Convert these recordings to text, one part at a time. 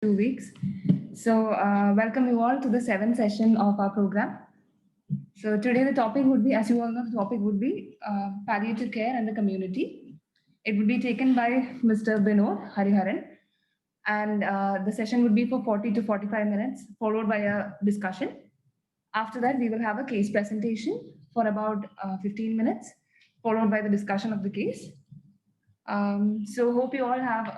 2 weeks. So welcome you all to the 7th session of our program. So today the topic would be, as you all know, the topic would be palliative care and the community. It would be taken by Mr. Binod Hariharan, and the session would be for 40 to 45 minutes, followed by a discussion. After that, we will have a case presentation for about 15 minutes, followed by the discussion of the case. So hope you all have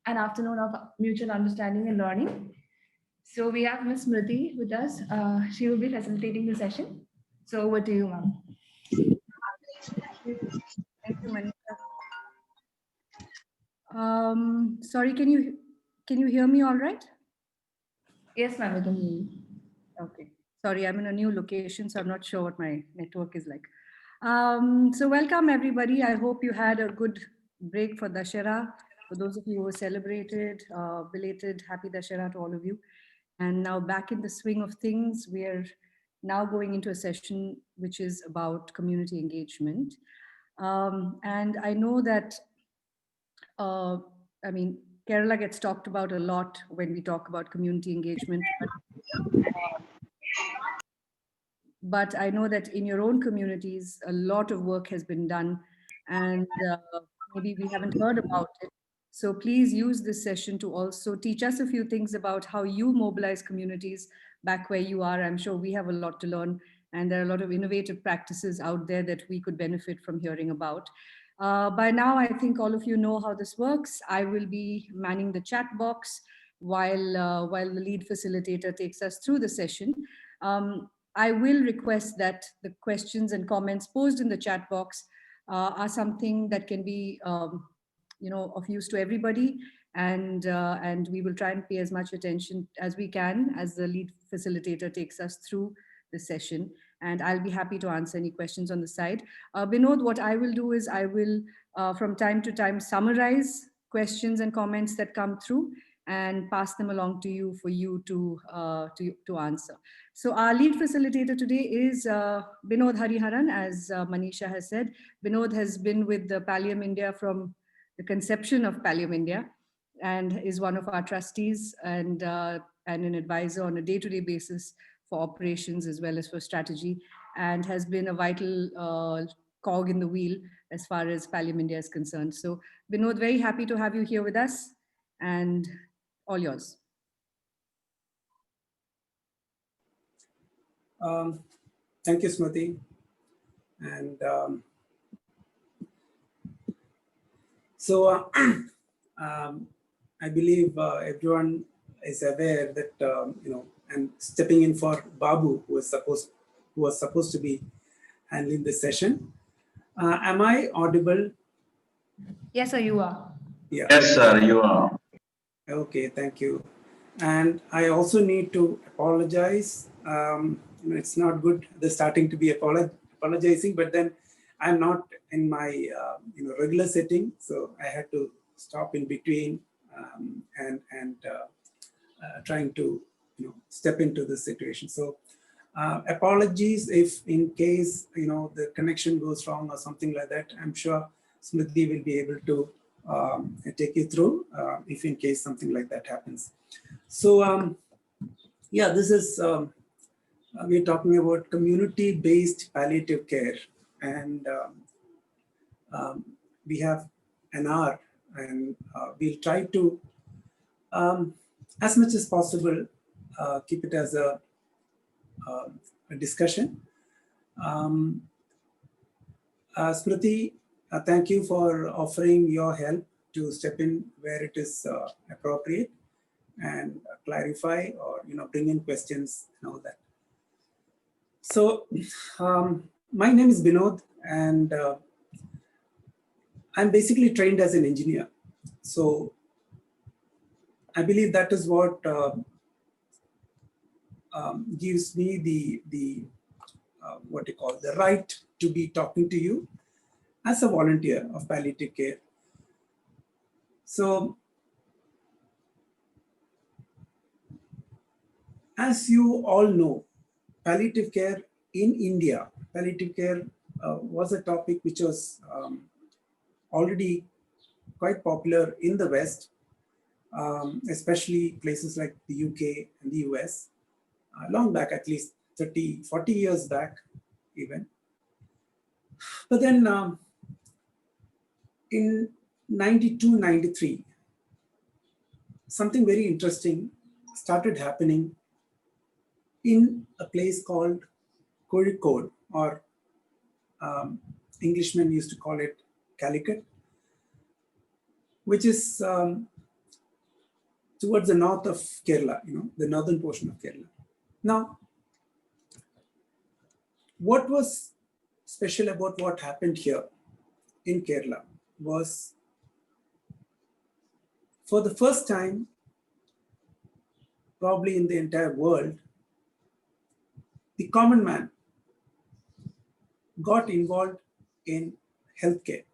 an afternoon of mutual understanding and learning. So we have Ms. Smriti with us. She will be facilitating the session. So over to you, ma'am. Thank you, Manisha. Sorry, can you hear me all right? Yes, ma'am, we can hear you. Okay. Sorry, I'm in a new location, so I'm not sure what my network is like. So welcome, everybody. I hope you had a good break for Dussehra. For those of you who celebrated, belated Happy Dussehra to all of you. And now back in the swing of things, we are now going into a session which is about community engagement. And I know that, Kerala gets talked about a lot when we talk about community engagement. But I know that in your own communities, a lot of work has been done, and maybe we haven't heard about it. So please use this session to also teach us a few things about how you mobilize communities back where you are. I'm sure we have a lot to learn, and there are a lot of innovative practices out there that we could benefit from hearing about. By now, I think all of you know how this works. I will be manning the chat box while the lead facilitator takes us through the session. I will request that the questions and comments posed in the chat box are something that can be, of use to everybody, and we will try and pay as much attention as we can as the lead facilitator takes us through the session. And I'll be happy to answer any questions on the side. Binod, what I will do is I will, from time to time, summarize questions and comments that come through and pass them along to you for you to answer. So our lead facilitator today is Binod Hariharan, as Manisha has said. Binod has been with the Pallium India from the conception of Pallium India, and is one of our trustees and an advisor on a day-to-day basis for operations as well as for strategy, and has been a vital cog in the wheel as far as Pallium India is concerned. So Binod, very happy to have you here with us, and all yours. Thank you, Smriti. And I believe everyone is aware that I'm stepping in for Babu, who was supposed to be handling this session. Am I audible? Yes, sir, you are. Yeah. Yes, sir, you are. Okay, thank you. And I also need to apologize. It's not good the starting to be apologizing, but then I'm not in my regular setting, so I had to stop in between and trying to step into this situation. So apologies if in case the connection goes wrong or something like that. I'm sure Smriti will be able to take you through if in case something like that happens. So yeah, this is we're talking about community-based palliative care, and we have an hour, and we'll try to as much as possible keep it as a discussion. Smriti, thank you for offering your help to step in where it is appropriate and clarify or bring in questions and all that. So my name is Binod, and I'm basically trained as an engineer. So I believe that is what gives me the what you call the right to be talking to you as a volunteer of palliative care. So as you all know, palliative care in India, palliative care was a topic which was already quite popular in the West, especially places like the UK and the US, long back, at least 30, 40 years back even. But then in 92, 93, something very interesting started happening in a place called Kozhikode, or Englishmen used to call it Calicut, which is towards the north of Kerala, the northern portion of Kerala. Now, what was special about what happened here in Kerala was, for the first time, probably in the entire world, the common man got involved in healthcare.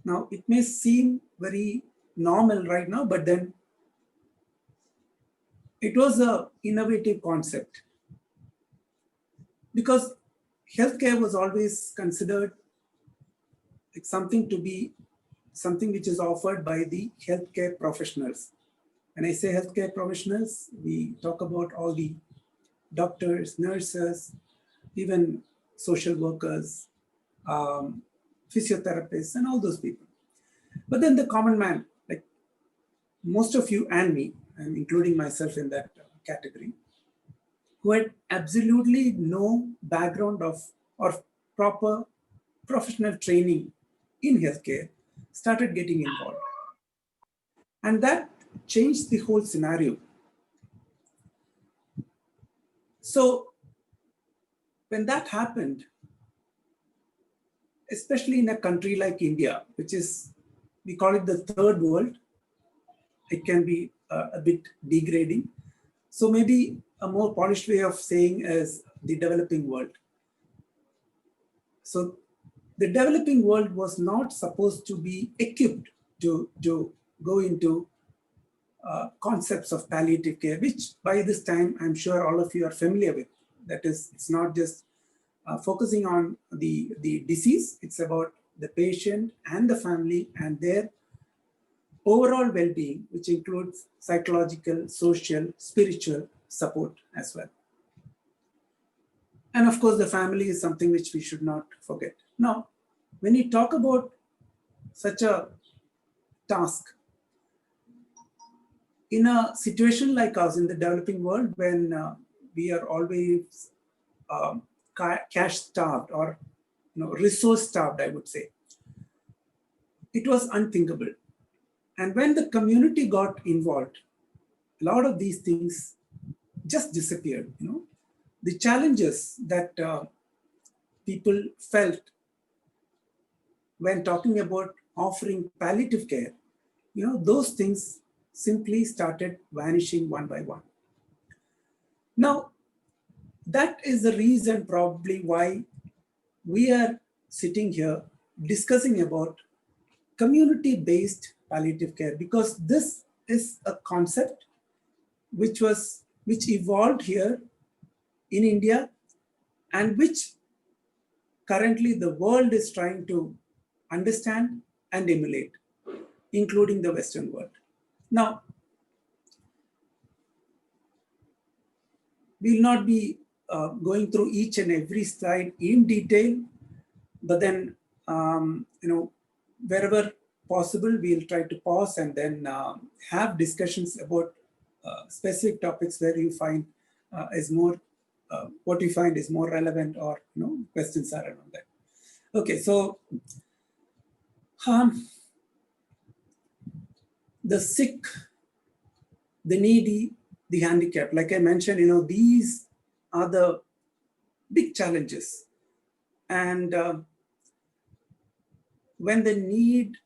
Now, it may seem very normal right now, but then it was an innovative concept, because healthcare was always considered like something which is offered by the healthcare professionals. When I say healthcare professionals, we talk about all the doctors, nurses, even social workers, physiotherapists, and all those people. But then the common man, like most of you and me, and including myself in that category, who had absolutely no background or proper professional training in healthcare, started getting involved. And that changed the whole scenario. So when that happened, especially in a country like India, which is, we call it the third world, it can be a bit degrading. So maybe a more polished way of saying is the developing world. So the developing world was not supposed to be equipped to go into concepts of palliative care, which by this time, I'm sure all of you are familiar with. That is, it's not just focusing on the disease, it's about the patient and the family and their overall well-being, which includes psychological, social, spiritual support as well. And of course, the family is something which we should not forget. Now, when you talk about such a task, in a situation like us in the developing world, when we are always cash starved or resource starved, I would say, it was unthinkable. And when the community got involved, a lot of these things just disappeared. The challenges that people felt when talking about offering palliative care, those things simply started vanishing one by one. Now, that is the reason probably why we are sitting here discussing about community-based palliative care, because this is a concept which evolved here in India and which currently the world is trying to understand and emulate, including the Western world. Now, we'll not be going through each and every slide in detail, but then, wherever possible, we'll try to pause and then have discussions about specific topics where you find is more, what you find is more relevant, or questions are around that. Okay, so the sick, the needy, the handicapped, like I mentioned, these are the big challenges. And when the need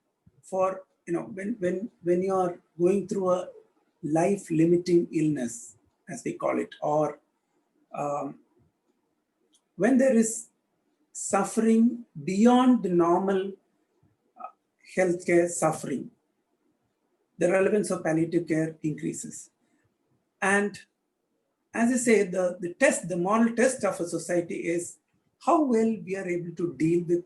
for, when you are going through a life-limiting illness, as we call it, or when there is suffering beyond the normal healthcare suffering, the relevance of palliative care increases. And as I say, the moral test of a society is how well we are able to deal with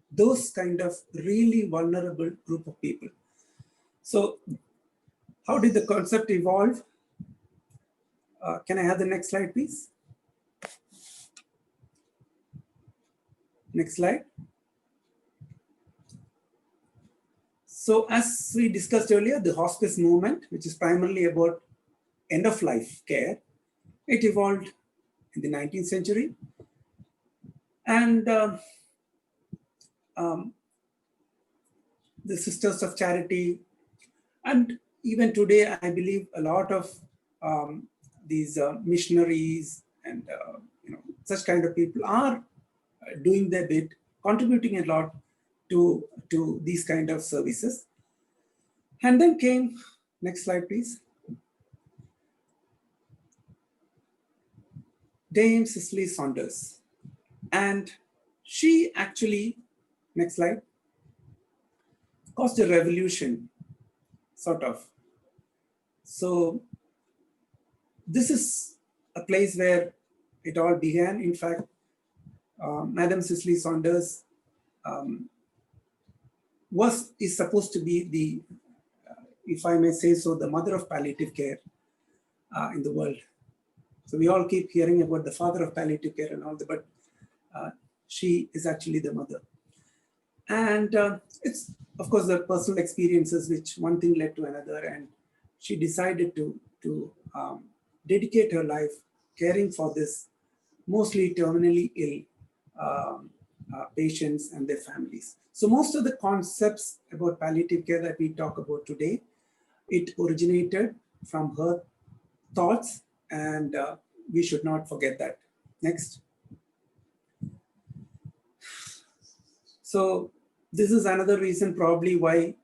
those kind of really vulnerable group of people. So how did the concept evolve? Can I have the next slide, please? Next slide. So as we discussed earlier, the hospice movement, which is primarily about end-of-life care, it evolved in the 19th century. And the Sisters of Charity, and even today, I believe a lot of these missionaries and such kind of people are doing their bit, contributing a lot to these kind of services. And then came, next slide, please. Dame Cicely Saunders. And she actually, next slide, caused a revolution, sort of. So this is a place where it all began. In fact, Madam Cicely Saunders is supposed to be the, if I may say so, the mother of palliative care in the world. So we all keep hearing about the father of palliative care and all that, but she is actually the mother. And it's, of course, the personal experiences, which one thing led to another, and she decided to dedicate her life caring for this mostly terminally ill patients and their families. So most of the concepts about palliative care that we talk about today, it originated from her thoughts, and we should not forget that. Next. So this is another reason probably why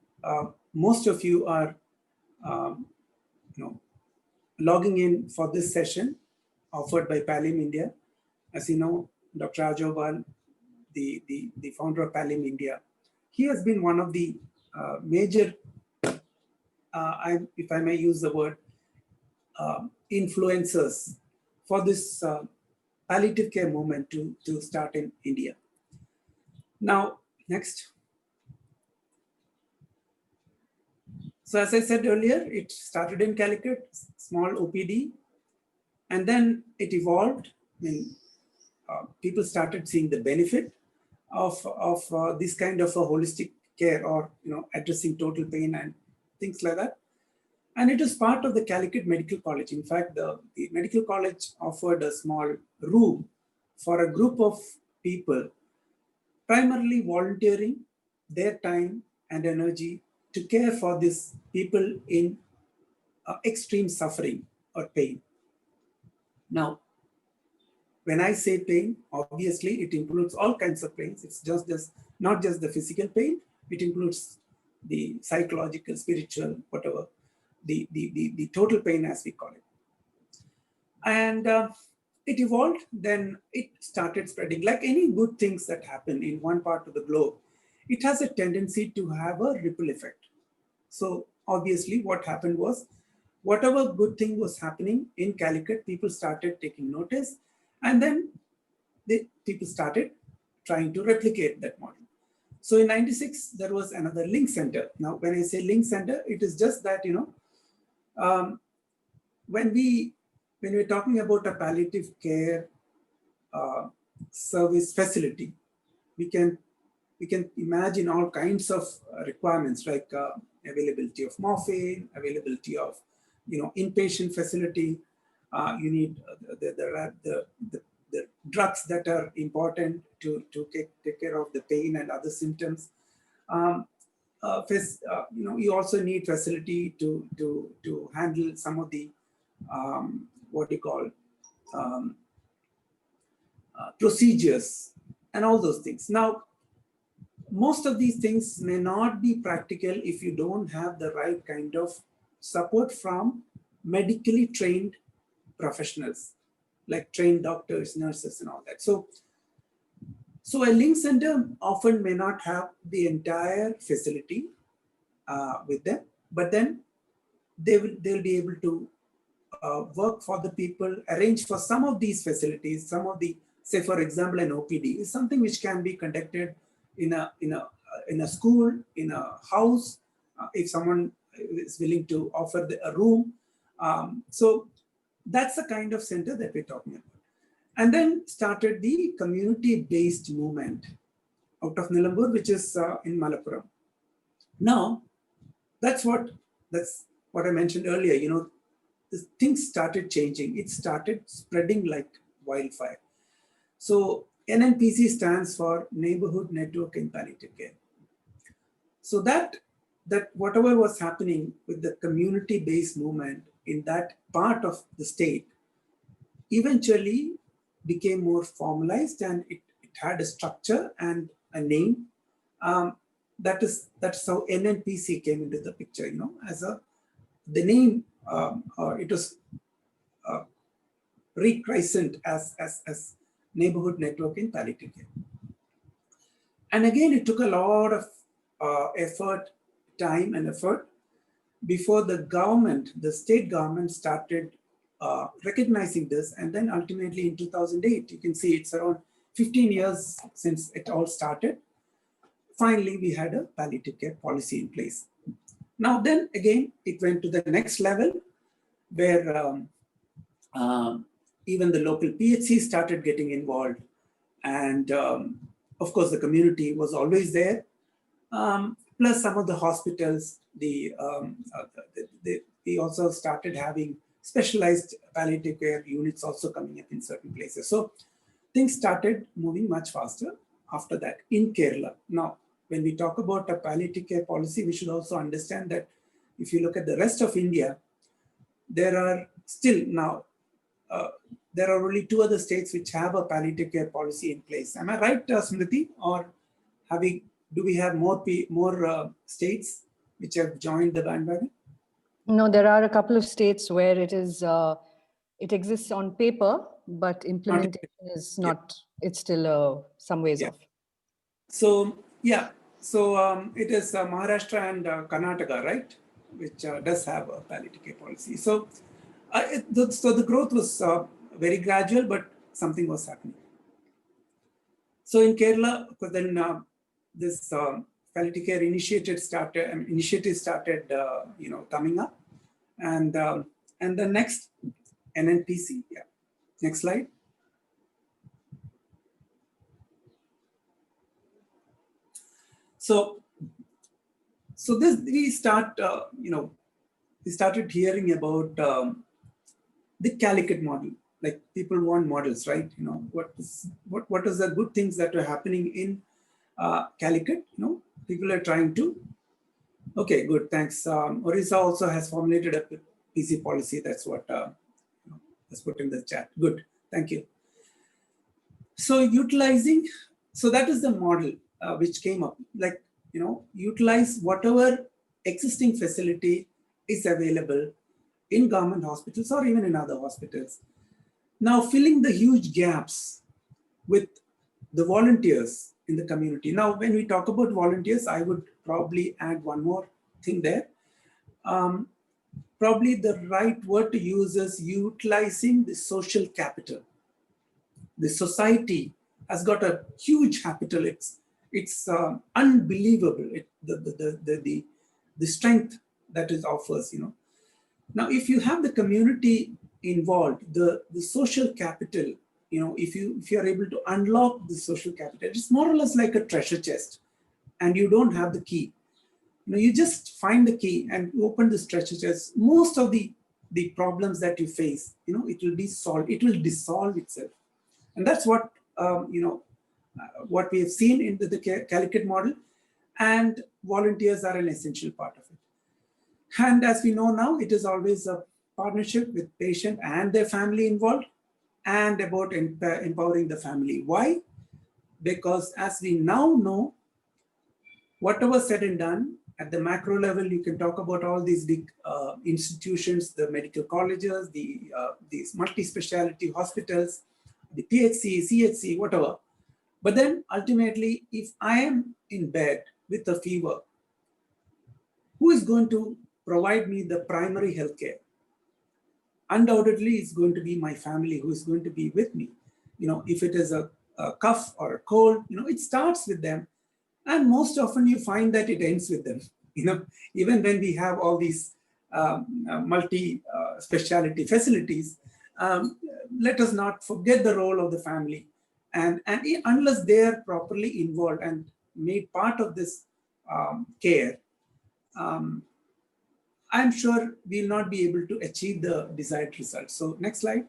most of you are logging in for this session offered by Pallium India. As you know, Dr. Ajobal, the founder of Pallium India, he has been one of the major, if I may use the word, influencers for this palliative care movement to start in India. Now, next. So as I said earlier, it started in Calicut, small OPD, and then it evolved. People started seeing the benefit of this kind of a holistic care, or addressing total pain and things like that. And it is part of the Calicut Medical College. In fact, the medical college offered a small room for a group of people, primarily volunteering their time and energy to care for these people in extreme suffering or pain. Now, when I say pain, obviously it includes all kinds of pains. It's not just the physical pain. It includes the psychological, spiritual, whatever, the total pain, as we call it. And it evolved, then it started spreading. Like any good things that happen in one part of the globe, it has a tendency to have a ripple effect. So obviously what happened was, whatever good thing was happening in Calicut, people started taking notice, and then people started trying to replicate that model. So in '96, there was another link center. Now, when I say link center, it is just that, when we're talking about a palliative care service facility, we can imagine all kinds of requirements, like availability of morphine, availability of inpatient facility. You need the drugs that are important to take care of the pain and other symptoms. You also need facility to handle some of the what you call procedures and all those things. Now, most of these things may not be practical if you don't have the right kind of support from medically trained professionals, like trained doctors, nurses, and all that. So a link center often may not have the entire facility with them, but then they'll be able to work for the people, arrange for some of these facilities. Some of the, say for example, an OPD is something which can be conducted in a school, in a house. If someone is willing to offer a room. So that's the kind of center that we're talking about. And then started the community-based movement out of Nilambur, which is in Malappuram. Now, that's what I mentioned earlier. You know, things started changing. It started spreading like wildfire. So NNPC stands for Neighborhood Network in Palliative Care. So that whatever was happening with the community-based movement in that part of the state eventually became more formalized, and it had a structure and a name. That's how NNPC came into the picture. You know, as the name it was rechristened as Neighborhood Network in Palliative Care. And again, it took a lot of time and effort before the government, the state government, started recognizing this. And then ultimately in 2008, you can see it's around 15 years since it all started. Finally, we had a palliative care policy in place. Now then again, it went to the next level where even the local PHC started getting involved. And of course, the community was always there. Plus some of the hospitals, we also started having specialized palliative care units also coming up in certain places. So things started moving much faster after that in Kerala. Now, when we talk about a palliative care policy, we should also understand that if you look at the rest of India, there are still now, there are only 2 other states which have a palliative care policy in place. Am I right, Smriti? Or do we have more states which have joined the bandwagon? No, there are a couple of states where it exists on paper, but implementation is not, it's still some ways off. So, yeah. So it is Maharashtra and Karnataka, right? Which does have a palliative care policy. So, so the growth was very gradual, but something was happening. So in Kerala, then this palliative care initiative started, you know, coming up, and the next NNPC. Yeah, next slide. So this we start, you know, we started hearing about the Calicut model. Like people want models, right? You know, what is the good things that are happening in Calicut? You know, people are trying to. Okay, good, thanks. Orissa also has formulated a PC policy. That's what was put in the chat. Good, thank you. So utilizing, so that is the model which came up. Like, you know, utilize whatever existing facility is available in government hospitals or even in other hospitals. Now filling the huge gaps with the volunteers in the community. Now, when we talk about volunteers, I would probably add one more thing there. Probably the right word to use is utilizing the social capital. The society has got a huge capital. It's unbelievable. The strength that it offers, you know. Now, if you have the community involved, the social capital, you know, if you are able to unlock the social capital, it's more or less like a treasure chest, and you don't have the key. You know, you just find the key and open this treasure chest. Most of the problems that you face, you know, it will be solved. It will dissolve itself, and that's what you know, what we have seen in the Calicut model, and volunteers are an essential part of it. And as we know now, it is always a partnership with patient and their family involved, and about empowering the family. Why? Because as we now know, whatever said and done, at the macro level, you can talk about all these big institutions, the medical colleges, these multi-speciality hospitals, the PHC, CHC, whatever. But then ultimately, if I am in bed with a fever, who is going to provide me the primary healthcare? Undoubtedly, it's going to be my family who is going to be with me. You know, if it is a cough or a cold, you know, it starts with them. And most often you find that it ends with them. Even when we have all these multi-speciality facilities, let us not forget the role of the family. And unless they are properly involved and made part of this care, I'm sure we'll not be able to achieve the desired result. So next slide.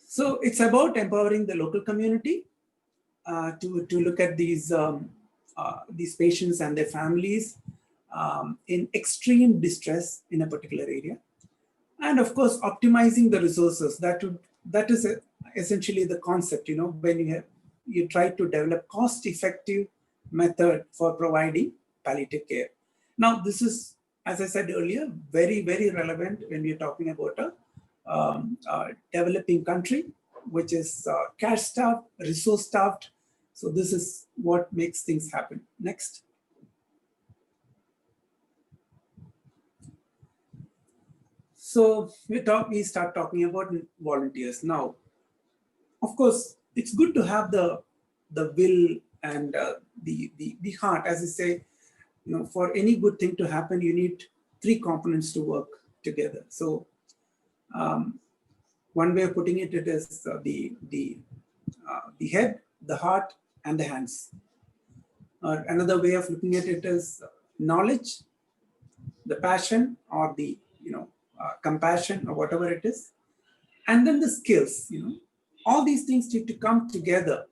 So it's about empowering the local community to look at these patients and their families in extreme distress in a particular area. And of course, optimizing the resources. That is essentially the concept, when you try to develop cost-effective method for providing palliative care. Now, this is, as I said earlier, very, very relevant when we are talking about a developing country, which is cash-starved, resource-starved. So this is what makes things happen. Next. So we start talking about volunteers. Now, of course, it's good to have the will and the heart. As I say, for any good thing to happen, you need 3 components to work together. So one way of putting it is the head, the heart, and the hands. Another way of looking at it is knowledge, the passion, or the compassion, or whatever it is, and then the skills. All these things need to come together.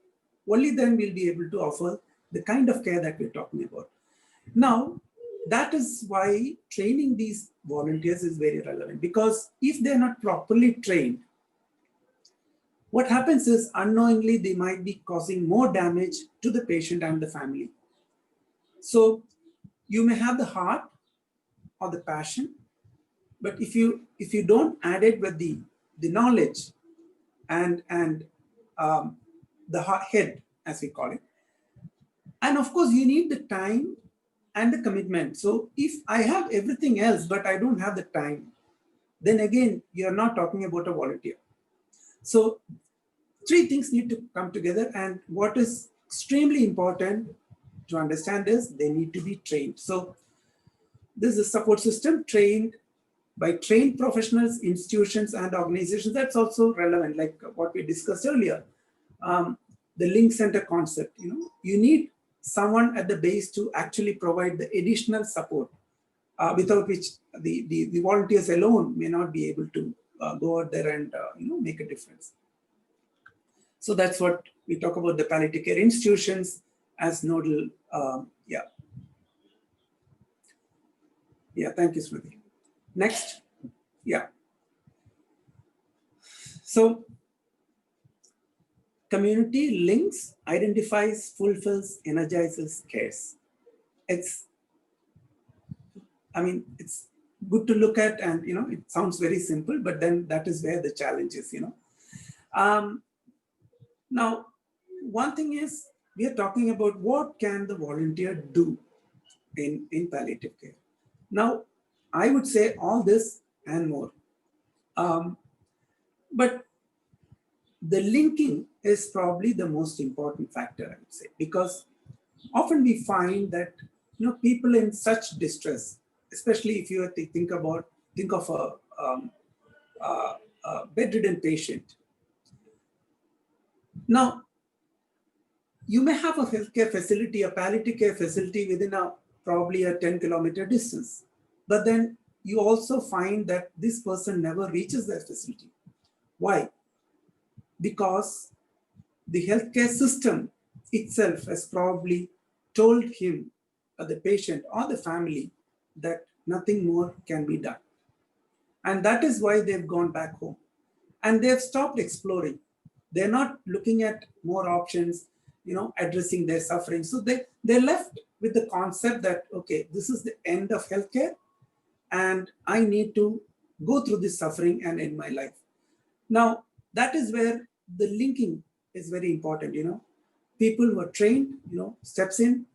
Only then we'll be able to offer the kind of care that we're talking about. Now, that is why training these volunteers is very relevant, because if they're not properly trained, what happens is unknowingly they might be causing more damage to the patient and the family. So you may have the heart or the passion, but if you don't add it with the knowledge and the head, as we call it, and of course you need the time and the commitment. So if I have everything else but I don't have the time, then again you're not talking about a volunteer. So 3 things need to come together, and what is extremely important to understand is they need to be trained. So this is a support system trained by trained professionals, institutions, and organizations. That's also relevant, like what we discussed earlier. The link center concept, you need someone at the base to actually provide the additional support, without which the volunteers alone may not be able to go out there and make a difference. So that's what we talk about, the palliative care institutions as nodal. Thank you, Smriti. Next. So community links, identifies, fulfills, energizes, cares. It's good to look at, and it sounds very simple, but then that is where the challenge is. Now, one thing is, we are talking about what can the volunteer do in palliative care. Now, I would say all this and more. But the linking is probably the most important factor, I would say, because often we find that people in such distress, especially if you have to think of a bedridden patient. Now, you may have a healthcare facility, a palliative care facility within probably a 10-kilometer distance, but then you also find that this person never reaches that facility. Why? Because the healthcare system itself has probably told him, or the patient or the family, that nothing more can be done. And that is why they've gone back home. And they've stopped exploring. They're not looking at more options, addressing their suffering. So they're left with the concept that, okay, this is the end of healthcare, and I need to go through this suffering and end my life. Now, that is where the linking is very important. People who are trained, steps in.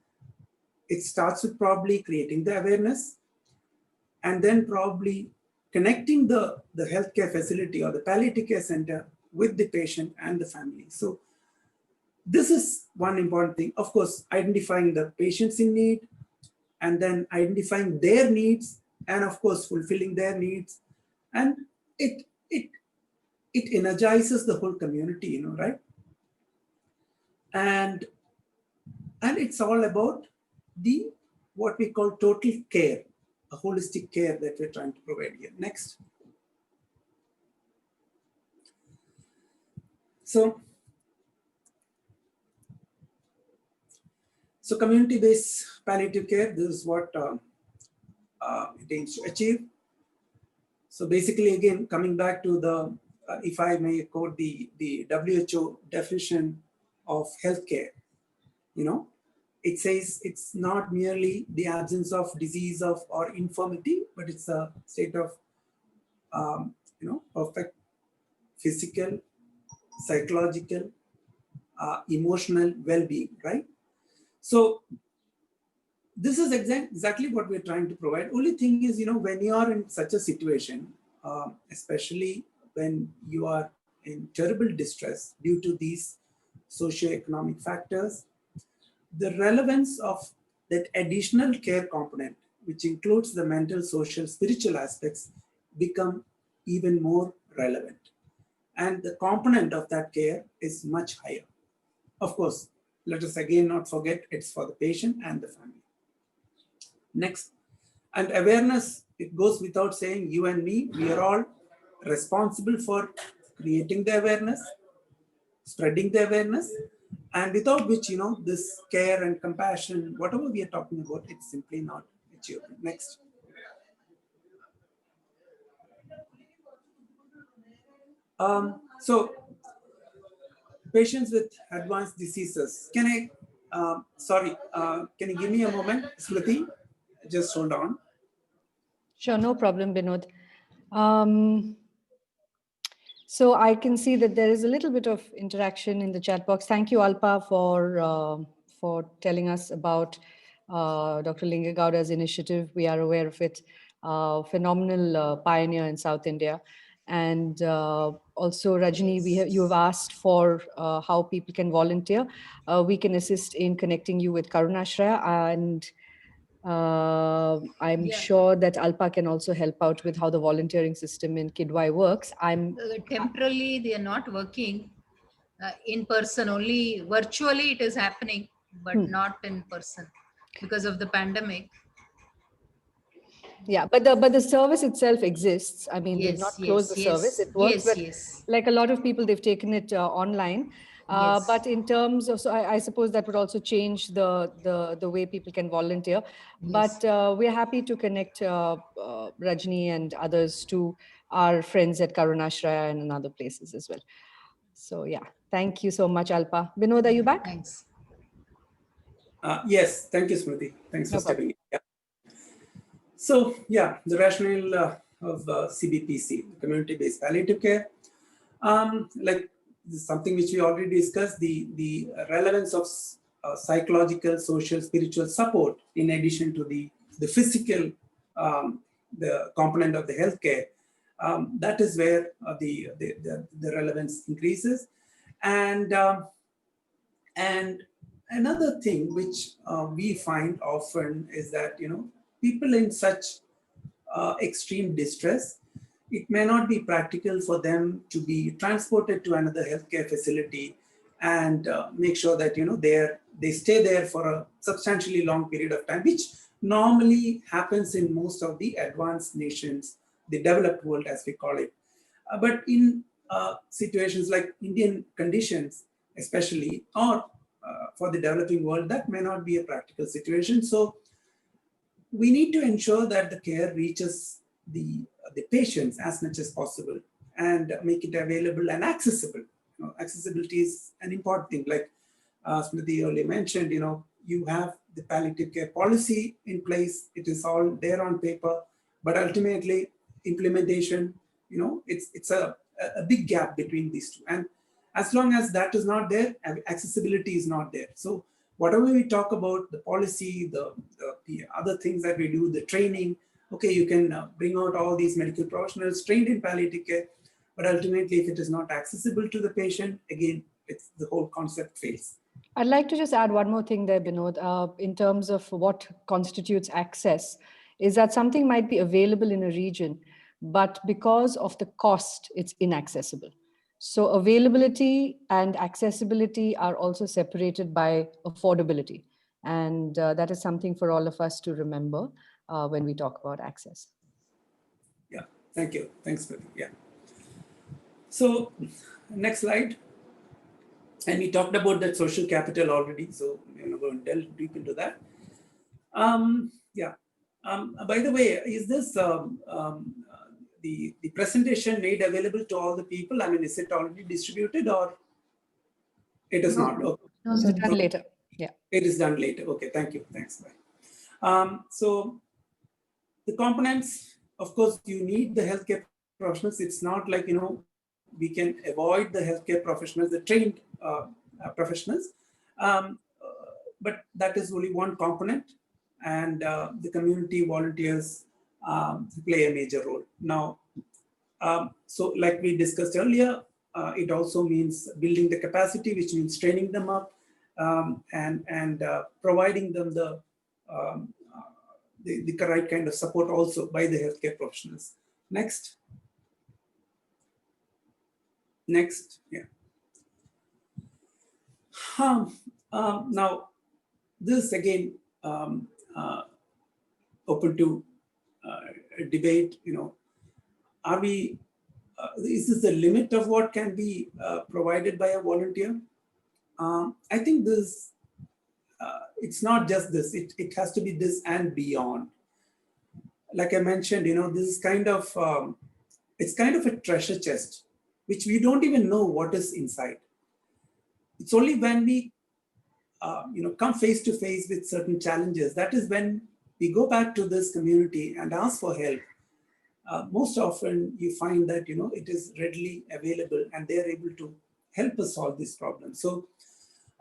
It starts with probably creating the awareness, and then probably connecting the healthcare facility or the palliative care center with the patient and the family. So this is one important thing. Of course, identifying the patients in need, and then identifying their needs, and of course fulfilling their needs, and it energizes the whole community, right? And it's all about the what we call total care, a holistic care that we're trying to provide here. Next. So community-based palliative care, this is what it aims to achieve. So basically, again, coming back to the, if I may quote the WHO definition of healthcare, it says it's not merely the absence of disease or infirmity, but it's a state of, perfect physical, psychological, emotional well-being, right? So this is exactly what we're trying to provide. Only thing is, when you are in such a situation, especially when you are in terrible distress due to these socioeconomic factors, the relevance of that additional care component, which includes the mental, social, spiritual aspects, become even more relevant. And the component of that care is much higher. Of course, let us again not forget it's for the patient and the family. Next, and awareness, it goes without saying, you and me, we are all responsible for creating the awareness, spreading the awareness, and without which, this care and compassion, whatever we are talking about, it's simply not achievable. Next. So patients with advanced diseases, can you give me a moment, Smriti? Just hold on. Sure, no problem, Binod. So I can see that there is a little bit of interaction in the chat box. Thank you, Alpa, for telling us about Dr. Lingagowda's initiative. We are aware of it. Phenomenal pioneer in South India. And also, Rajni, you have asked for how people can volunteer. We can assist in connecting you with Karunashraya, and I'm sure that Alpa can also help out with how the volunteering system in Kidwai works. Temporarily, they are not working in person, only virtually it is happening, but not in person because of the pandemic. Yeah, but the service itself exists. I mean, they've not closed the service. It works, but like a lot of people, they've taken it online. But in terms of, so I suppose that would also change the way people can volunteer. But we're happy to connect Rajni and others to our friends at Karunashraya and in other places as well. So yeah, thank you so much, Alpa. Binod, are you back? Thanks. Yes, thank you, Smriti. Thanks for stepping in. Yeah. So yeah, the rationale of CBPC, community-based palliative care, like this is something which we already discussed, the relevance of psychological, social, spiritual support in addition to the physical, the component of the healthcare. That is where the relevance increases, and another thing which we find often is that people in such extreme distress, it may not be practical for them to be transported to another healthcare facility and make sure that they stay there for a substantially long period of time, which normally happens in most of the advanced nations, the developed world as we call it. But in situations like Indian conditions, especially, or for the developing world, that may not be a practical situation. So we need to ensure that the care reaches the patients as much as possible and make it available and accessible. Accessibility is an important thing. Like Smriti earlier mentioned, you have the palliative care policy in place. It is all there on paper, but ultimately implementation, it's a big gap between these two. And as long as that is not there, accessibility is not there. So whatever we talk about, the policy, the other things that we do, the training, okay, you can bring out all these medical professionals trained in palliative care, but ultimately if it is not accessible to the patient, again, it's the whole concept fails. I'd like to just add one more thing there, Binod, in terms of what constitutes access, is that something might be available in a region, but because of the cost, it's inaccessible. So availability and accessibility are also separated by affordability. And that is something for all of us to remember when we talk about access. Yeah, thank you. Thanks, Pradeep. Yeah. So next slide. And we talked about that social capital already, so we're not going to delve deep into that. Yeah. By the way, is this the presentation made available to all the people? I mean, is it already distributed or it is not? Okay. No, It's no, done later. Yeah. It is done later. Okay, thank you. Thanks. Bye. So the components, of course, you need the healthcare professionals. It's not like, we can avoid the healthcare professionals, the trained professionals. But that is only one component, and the community volunteers play a major role. Now, so like we discussed earlier, it also means building the capacity, which means training them up and providing them the right kind of support also by the healthcare professionals. Next. Next, yeah. Now, this again open to debate. Are we? Is this the limit of what can be provided by a volunteer? I think this. It's not just this. It has to be this and beyond. Like I mentioned, this is kind of it's kind of a treasure chest, which we don't even know what is inside. It's only when we, come face to face with certain challenges, that is when we go back to this community and ask for help. Most often you find that, it is readily available and they are able to help us solve these problems. So,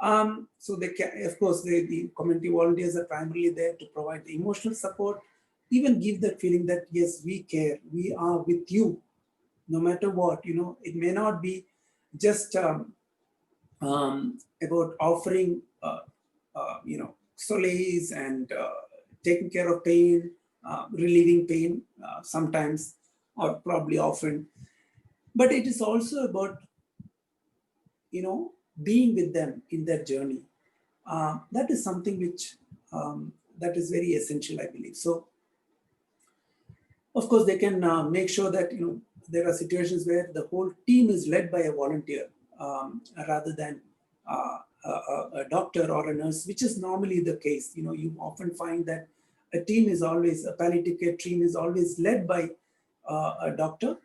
they can, of course, the community volunteers are primarily there to provide the emotional support, even give that feeling that, yes, we care, we are with you. No matter what, it may not be just about offering, solace and taking care of pain, relieving pain sometimes, or probably often. But it is also about, being with them in their journey. That is something which that is very essential, I believe. So, of course, they can make sure that, there are situations where the whole team is led by a volunteer rather than a doctor or a nurse, which is normally the case. You often find that a palliative care team is always led by a doctor.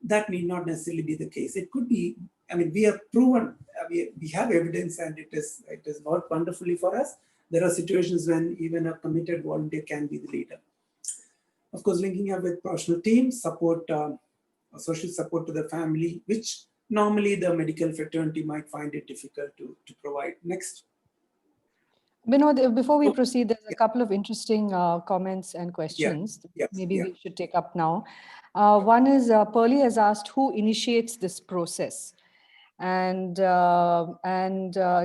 That need not necessarily be the case. It could be, we have proven, we have evidence, and it is worked wonderfully for us. There are situations when even a committed volunteer can be the leader. Of course, linking up with professional teams, support, social support to the family, which normally the medical fraternity might find it difficult to provide. Next. Binod, before we proceed, there's a couple of interesting comments and questions. Yeah. Maybe we should take up now. One is Pearlie has asked who initiates this process, and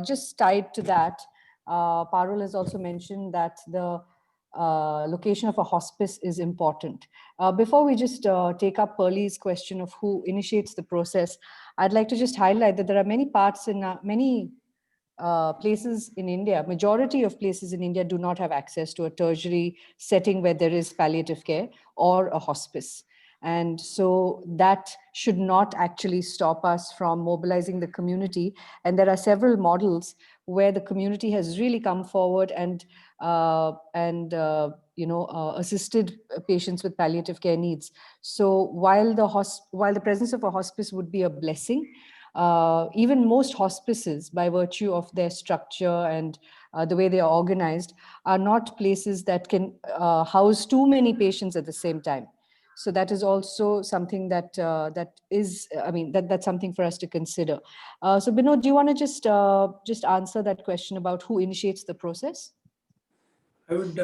just tied to that, Parul has also mentioned that the location of a hospice is important. Before we just take up Pearlie's question of who initiates the process, I'd like to just highlight that there are many parts in many places in India, majority of places in India do not have access to a tertiary setting where there is palliative care or a hospice. And so that should not actually stop us from mobilizing the community. And there are several models where the community has really come forward and assisted patients with palliative care needs. So while the presence of a hospice would be a blessing, even most hospices, by virtue of their structure and the way they are organized, are not places that can house too many patients at the same time. So that is also something that's something for us to consider. So Binod, do you want to just answer that question about who initiates the process? I would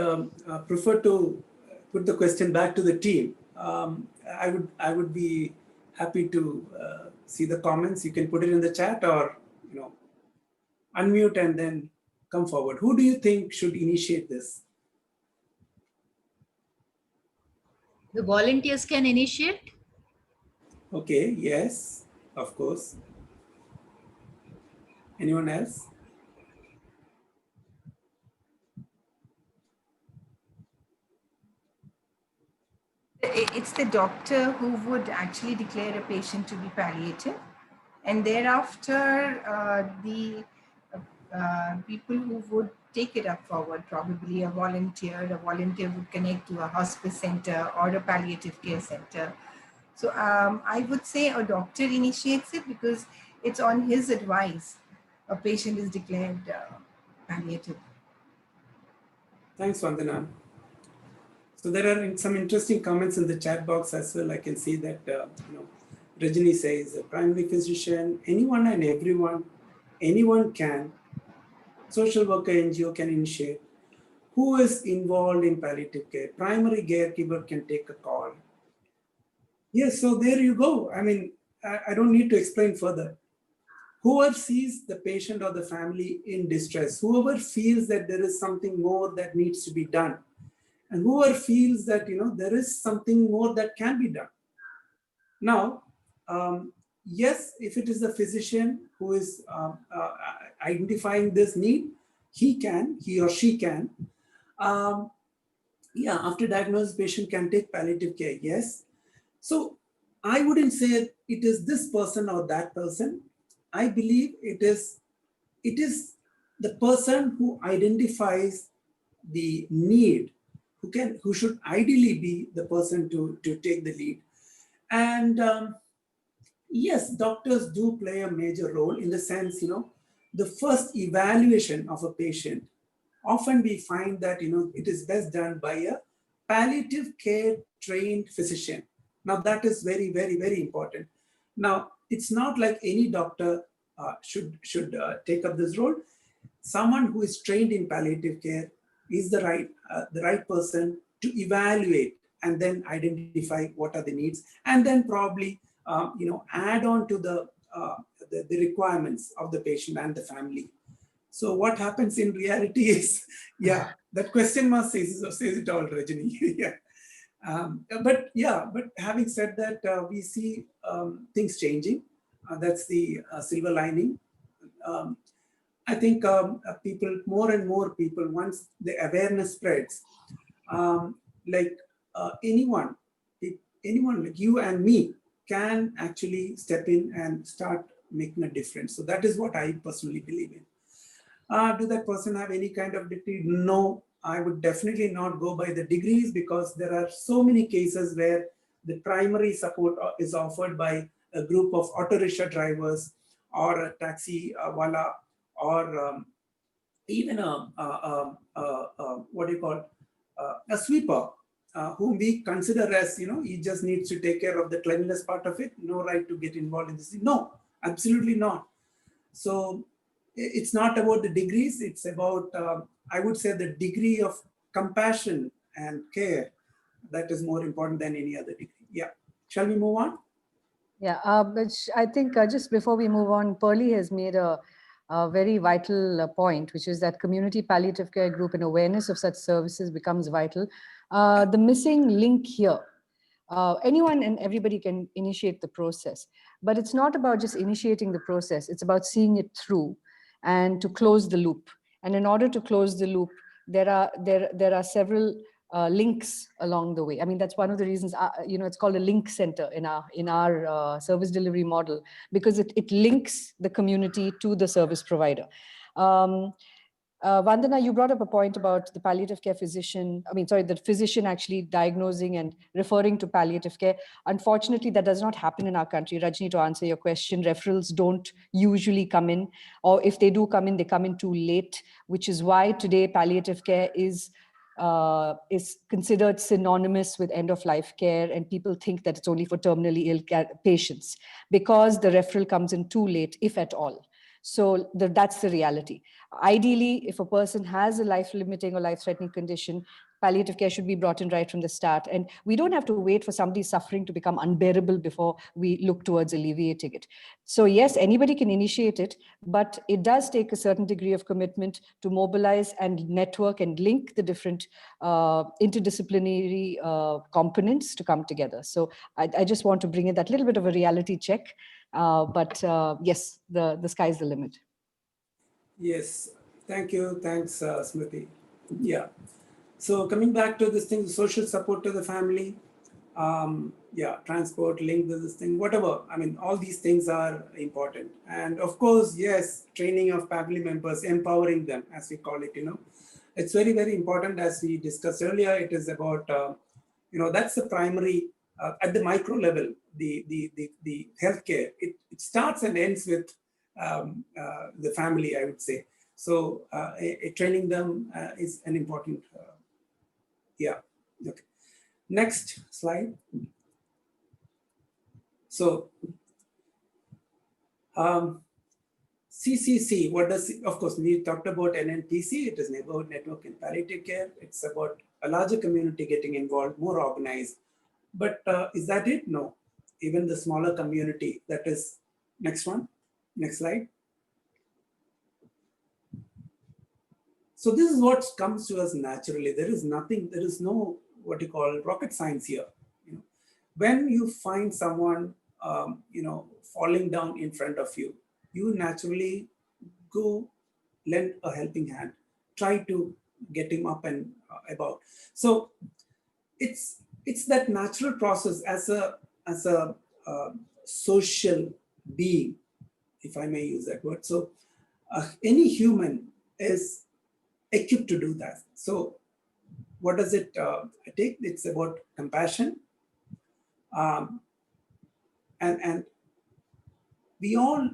prefer to put the question back to the team. I would be happy to see the comments. You can put it in the chat, or unmute and then come forward. Who do you think should initiate this? The volunteers can initiate. Okay, yes, of course. Anyone else? It's the doctor who would actually declare a patient to be palliative, and thereafter the people who would take it up forward, probably a volunteer would connect to a hospice center or a palliative care center. So I would say a doctor initiates it because it's on his advice a patient is declared palliative. Thanks, Vandana. So there are some interesting comments in the chat box as well. I can see that Rajini says a primary physician, anyone and everyone, anyone can. Social worker NGO can initiate. Who is involved in palliative care? Primary caregiver can take a call. Yes, so there you go. I mean, I don't need to explain further. Whoever sees the patient or the family in distress, whoever feels that there is something more that needs to be done, and whoever feels that there is something more that can be done. Now, yes, if it is the physician who is identifying this need, he or she can. Yeah, after diagnosis, patient can take palliative care, yes. So I wouldn't say it is this person or that person. I believe it is the person who identifies the need, who should ideally be the person to take the lead. And yes, doctors do play a major role in the sense, the first evaluation of a patient, often we find that, it is best done by a palliative care trained physician. Now that is very, very, very important. Now, it's not like any doctor should take up this role. Someone who is trained in palliative care is the right person to evaluate and then identify what are the needs, and then probably add on to the requirements of the patient and the family. So what happens in reality is, yeah, that question mark says it all, Rajini. Yeah. But having said that, we see things changing. That's the silver lining. I think more and more people, once the awareness spreads, like anyone like you and me can actually step in and start making a difference. So that is what I personally believe in. Do that person have any kind of degree? No, I would definitely not go by the degrees, because there are so many cases where the primary support is offered by a group of auto rickshaw drivers or a taxi wala, or even a sweeper, whom we consider as, he just needs to take care of the cleanliness part of it, no right to get involved in this. No, absolutely not. So it's not about the degrees, it's about, I would say, the degree of compassion and care that is more important than any other degree. Yeah. Shall we move on? Yeah, but I think just before we move on, Pearlie has made a very vital point, which is that community palliative care group and awareness of such services becomes vital. The missing link here, anyone and everybody can initiate the process, but it's not about just initiating the process, it's about seeing it through and to close the loop. And in order to close the loop, there are several links along the way. I mean, that's one of the reasons, it's called a link center in our service delivery model, because it links the community to the service provider. Vandana, you brought up a point about the palliative care physician, the physician actually diagnosing and referring to palliative care. Unfortunately, that does not happen in our country. Rajni, to answer your question, referrals don't usually come in, or if they do come in, they come in too late, which is why today palliative care is considered synonymous with end-of-life care, and people think that it's only for terminally ill patients because the referral comes in too late, if at all. So that's the reality. Ideally, if a person has a life-limiting or life-threatening condition, palliative care should be brought in right from the start. And we don't have to wait for somebody's suffering to become unbearable before we look towards alleviating it. So yes, anybody can initiate it, but it does take a certain degree of commitment to mobilize and network and link the different interdisciplinary components to come together. So I just want to bring in that little bit of a reality check. But yes, the sky's the limit. Yes, thank you. Thanks, Smriti. Yeah. So coming back to this thing, social support to the family, yeah, transport, link to this thing, whatever. I mean, all these things are important. And of course, yes, training of family members, empowering them, as we call it, it's very, very important. As we discussed earlier, it is about, that's the primary, at the micro level, the healthcare. It starts and ends with the family, I would say. So training them is an important, yeah. Okay. Next slide. So CCC, what does, of course, we talked about NNPC, it is Neighborhood Network in Palliative Care. It's about a larger community getting involved, more organized. But is that it? No. Even the smaller community, that is, next one, next slide. So this is what comes to us naturally. There is nothing, there is no, what you call rocket science here. When you find someone, falling down in front of you, you naturally go lend a helping hand, try to get him up and about. So it's that natural process as a social being, if I may use that word. So any human is equipped to do that. So what does it take? It's about compassion. And we all,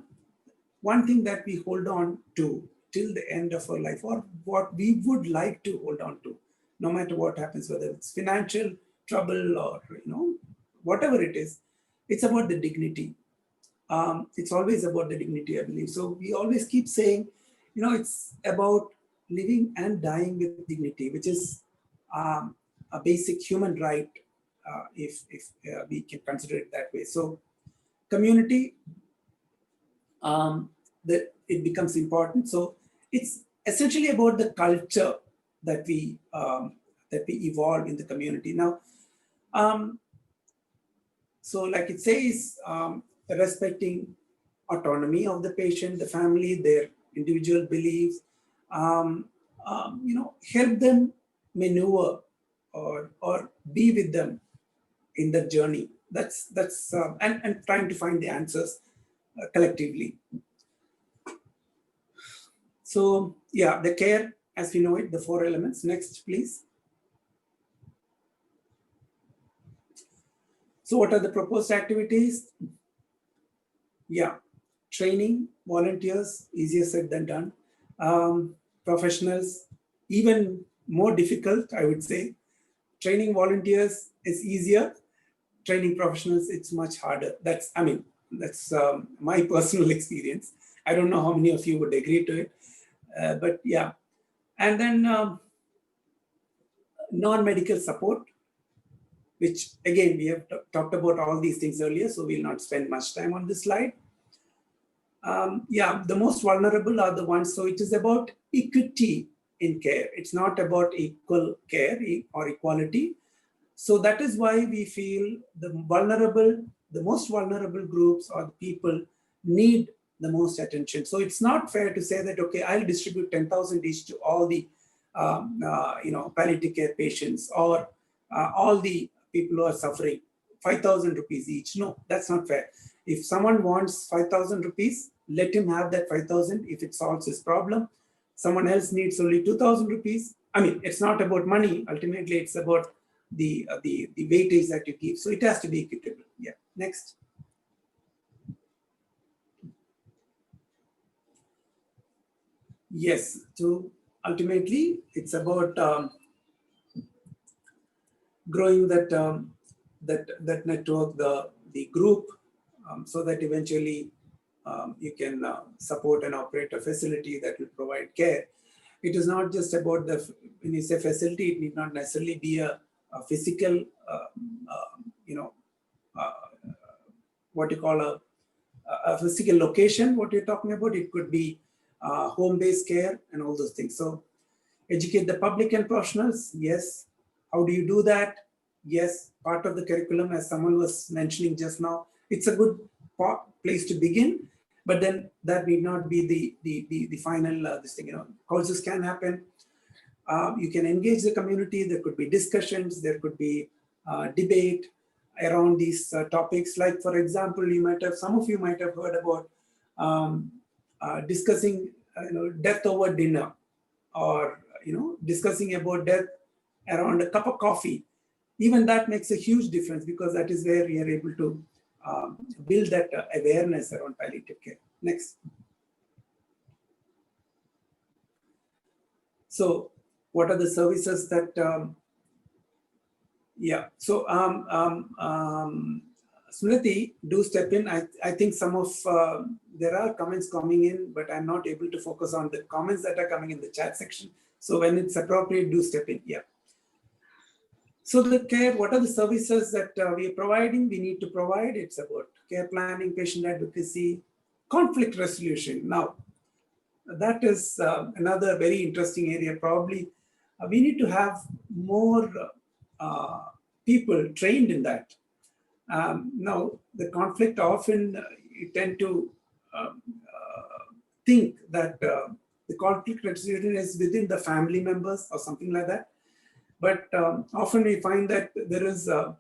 one thing that we hold on to till the end of our life, or what we would like to hold on to, no matter what happens, whether it's financial trouble or, whatever it is, it's about the dignity. It's always about the dignity, I believe. So we always keep saying, it's about living and dying with dignity, which is a basic human right, if we can consider it that way. So community, that it becomes important. So it's essentially about the culture that we evolve in the community. Now, so like it says, respecting autonomy of the patient, the family, their individual beliefs, help them maneuver or be with them in the journey. That's and trying to find the answers collectively. So yeah, the care as we know it, the 4 elements. Next, please. So what are the proposed activities? Yeah, training, volunteers, easier said than done. Professionals, even more difficult, I would say. Training volunteers is easier. Training professionals, it's much harder. That's my personal experience. I don't know how many of you would agree to it, but yeah. And then non-medical support, which again, we have talked about all these things earlier, so we'll not spend much time on this slide. Yeah, the most vulnerable are the ones, so it is about equity in care. It's not about equal care or equality. So that is why we feel the most vulnerable groups or the people need the most attention. So it's not fair to say that, okay, I'll distribute 10,000 each to all the palliative care patients or all the people who are suffering, 5,000 rupees each. No, that's not fair. If someone wants 5,000 rupees, let him have that 5,000 if it solves his problem. Someone else needs only 2,000 rupees. I mean, it's not about money. Ultimately, it's about the weightage that you give. So it has to be equitable. Yeah. Next. Yes. So ultimately, it's about growing that network, the group, so that eventually you can support and operate a facility that will provide care. It is not just about when you say facility, it need not necessarily be a physical, you know, what you call a physical location, what you're talking about. It could be home-based care and all those things. So educate the public and professionals, yes. How do you do that? Yes, part of the curriculum, as someone was mentioning just now, it's a good place to begin, but then that need not be the final this thing. You know, courses can happen. You can engage the community. There could be discussions. There could be debate around these topics. Like, for example, some of you might have heard about discussing, death over dinner, or discussing about death around a cup of coffee. Even that makes a huge difference, because that is where we are able to build that awareness around palliative care. Next. So what are the services that, so Smriti, do step in. I think some of, there are comments coming in, but I'm not able to focus on the comments that are coming in the chat section. So when it's appropriate, do step in, yeah. So the care, what are the services that we are providing? We need to provide. It's about care planning, patient advocacy, conflict resolution. Now, that is another very interesting area. Probably we need to have more people trained in that. Now, the conflict often you tend to think that the conflict resolution is within the family members or something like that. But often we find that there is a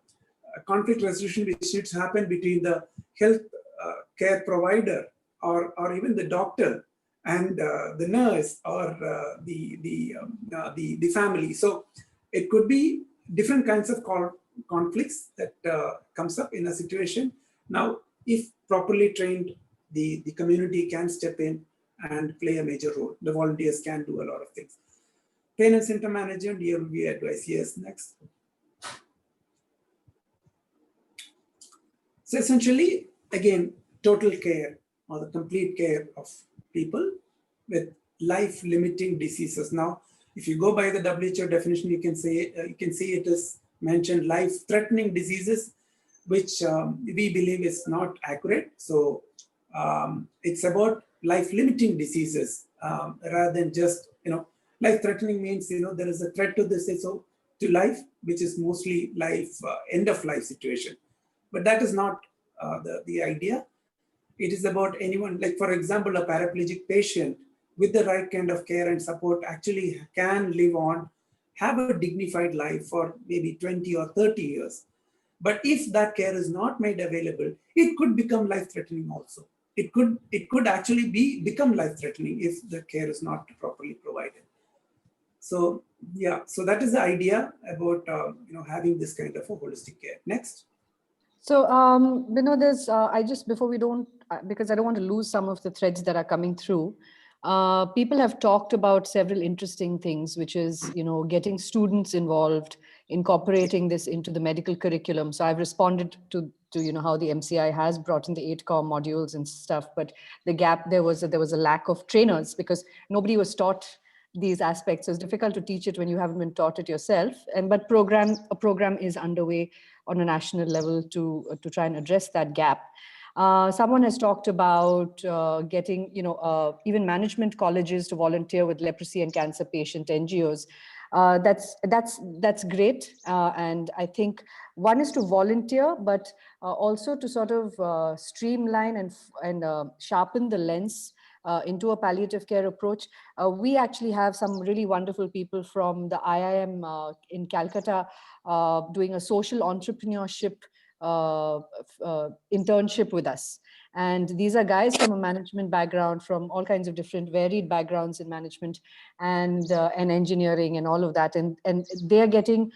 conflict resolution which needs to happen between the health care provider or even the doctor and the nurse or the family. So it could be different kinds of conflicts that comes up in a situation. Now, if properly trained, the community can step in and play a major role. The volunteers can do a lot of things. Pain and symptom management, here will be advice. Yes, next. So essentially, again, total care or the complete care of people with life-limiting diseases. Now, if you go by the WHO definition, you can see it is mentioned life-threatening diseases, which we believe is not accurate. So it's about life-limiting diseases rather than just, life-threatening means, there is a threat to this, so to life, which is mostly life, end of life situation. But that is not the idea. It is about anyone, like for example, a paraplegic patient with the right kind of care and support actually can live on, have a dignified life for maybe 20 or 30 years. But if that care is not made available, it could become life-threatening also. It could actually become life-threatening if the care is not properly provided. So yeah, so that is the idea about having this kind of a holistic care. Next. So, there's, I just, before we don't, because I don't want to lose some of the threads that are coming through, people have talked about several interesting things, which is, getting students involved, incorporating this into the medical curriculum. So I've responded to how the MCI has brought in the 8 core modules and stuff, but the gap, there was a lack of trainers because nobody was taught these aspects. So it's difficult to teach it when you haven't been taught it yourself. But a program is underway on a national level to try and address that gap. Someone has talked about getting, even management colleges to volunteer with leprosy and cancer patient NGOs. That's great. And I think one is to volunteer, but also to sort of streamline and sharpen the lens into a palliative care approach. We actually have some really wonderful people from the IIM in Calcutta doing a social entrepreneurship internship with us. And these are guys from a management background, from all kinds of different varied backgrounds in management and engineering and all of that. And they're getting,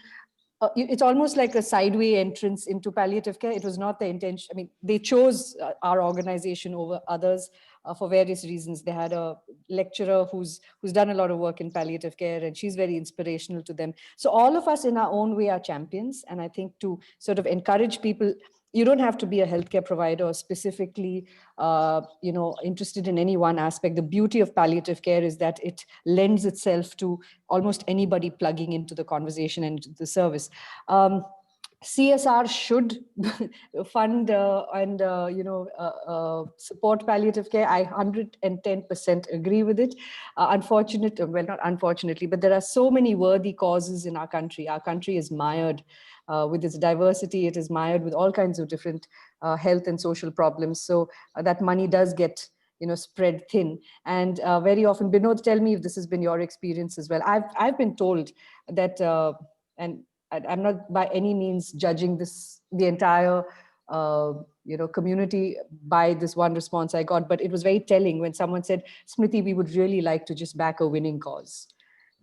it's almost like a sideway entrance into palliative care. It was not the intention. I mean, they chose our organization over others for various reasons. They had a lecturer who's done a lot of work in palliative care, and she's very inspirational to them. So all of us in our own way are champions. And I think to sort of encourage people, you don't have to be a healthcare provider or specifically, interested in any one aspect. The beauty of palliative care is that it lends itself to almost anybody plugging into the conversation and the service. CSR should fund and support palliative care. I 110% agree with it. Not unfortunately, but there are so many worthy causes in our country. Our country is mired with its diversity. It is mired with all kinds of different health and social problems. So that money does get spread thin. And very often, Binod, tell me if this has been your experience as well. I've been told that, and I'm not by any means judging the entire community by this one response I got, but it was very telling when someone said, Smriti, we would really like to just back a winning cause.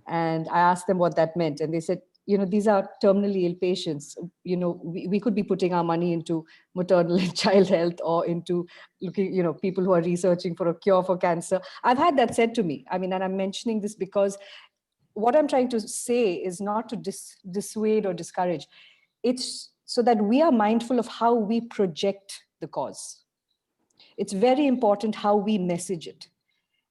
And I asked them what that meant. And they said, these are terminally ill patients. We could be putting our money into maternal and child health or into looking, people who are researching for a cure for cancer. I've had that said to me. I mean, and I'm mentioning this because what I'm trying to say is not to dissuade or discourage. It's so that we are mindful of how we project the cause. It's very important how we message it.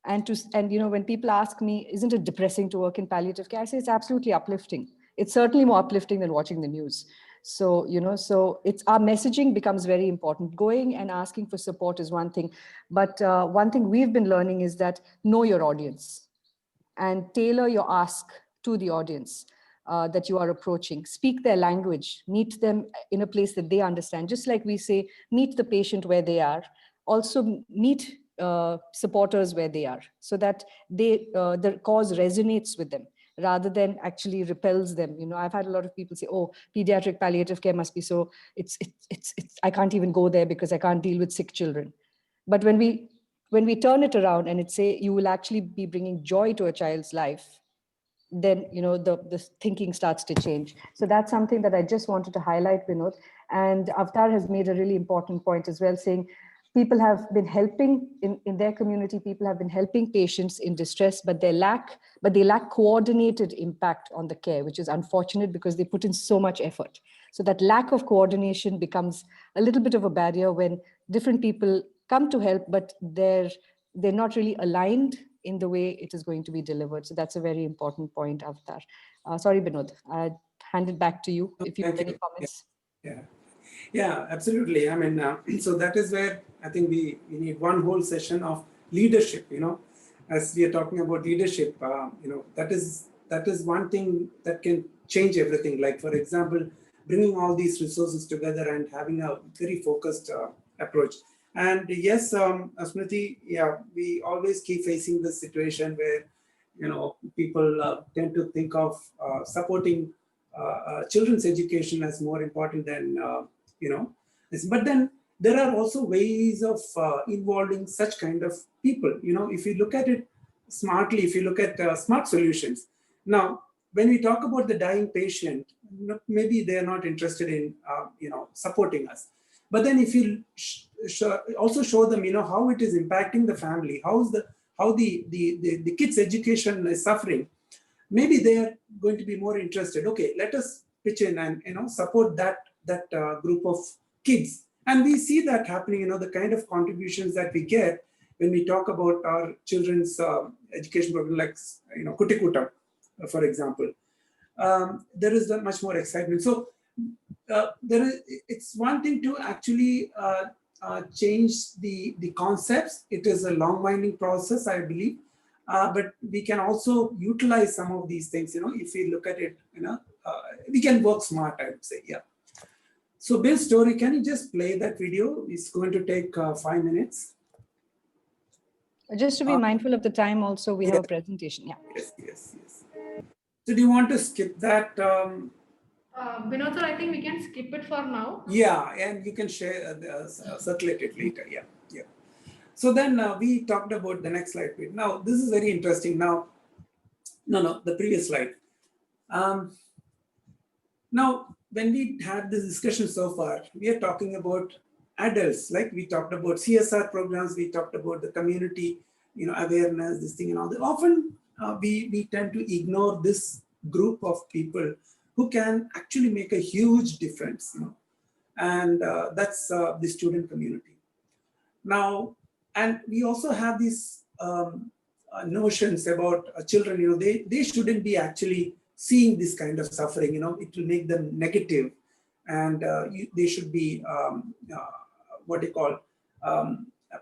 And when people ask me, isn't it depressing to work in palliative care? I say it's absolutely uplifting. It's certainly more uplifting than watching the news. So, so it's our messaging becomes very important. Going and asking for support is one thing. But one thing we've been learning is that know your audience and tailor your ask to the audience that you are approaching. Speak their language, meet them in a place that they understand. Just like we say, meet the patient where they are. Also meet supporters where they are, so that the cause resonates with them rather than actually repels them. I've had a lot of people say, oh, pediatric palliative care must be so, it's I can't even go there because I can't deal with sick children. But when we turn it around and say you will actually be bringing joy to a child's life, then the thinking starts to change. So that's something that I just wanted to highlight, Binod. And Avtar has made a really important point as well, saying people have been helping in their community. People have been helping patients in distress, but they lack coordinated impact on the care, which is unfortunate because they put in so much effort. So that lack of coordination becomes a little bit of a barrier when different people come to help, but they're not really aligned in the way it is going to be delivered. So that's a very important point, Avtar. Sorry, Binod, I hand it back to you if you have any comments. Yeah, absolutely. I mean, so that is where I think we need one whole session of leadership, as we are talking about leadership, that is one thing that can change everything. Like, for example, bringing all these resources together and having a very focused approach. And yes, Smriti, yeah, we always keep facing this situation where, people tend to think of supporting children's education as more important than, this. But then there are also ways of involving such kind of people. If you look at it smartly, if you look at smart solutions. Now, when we talk about the dying patient, maybe they are not interested in, supporting us. But then if you also show them, how it is impacting the family, how the kids' education is suffering, maybe they are going to be more interested. Okay, let us pitch in and support that group of kids. And we see that happening. The kind of contributions that we get when we talk about our children's education program, like Kutikutam, for example. There is much more excitement. So it's one thing to actually change the concepts. It is a long winding process, I believe, but we can also utilize some of these things. If we look at it, we can work smart, I would say. Yeah. So Bill Story, can you just play that video? It's going to take 5 minutes. Just to be mindful of the time, also we have a presentation. Yeah. Yes. So do you want to skip that? Binod sir, I think we can skip it for now. Yeah, and you can share, circulate it later. Yeah. So then we talked about the next slide. Now, this is very interesting. Now, no, the previous slide. Now, when we had this discussion so far, we are talking about adults, like we talked about CSR programs, we talked about the community, awareness, this thing and all that. Often we tend to ignore this group of people who can actually make a huge difference. And that's the student community. Now, and we also have these notions about children, they shouldn't be actually seeing this kind of suffering, it will make them negative, and they should be what they call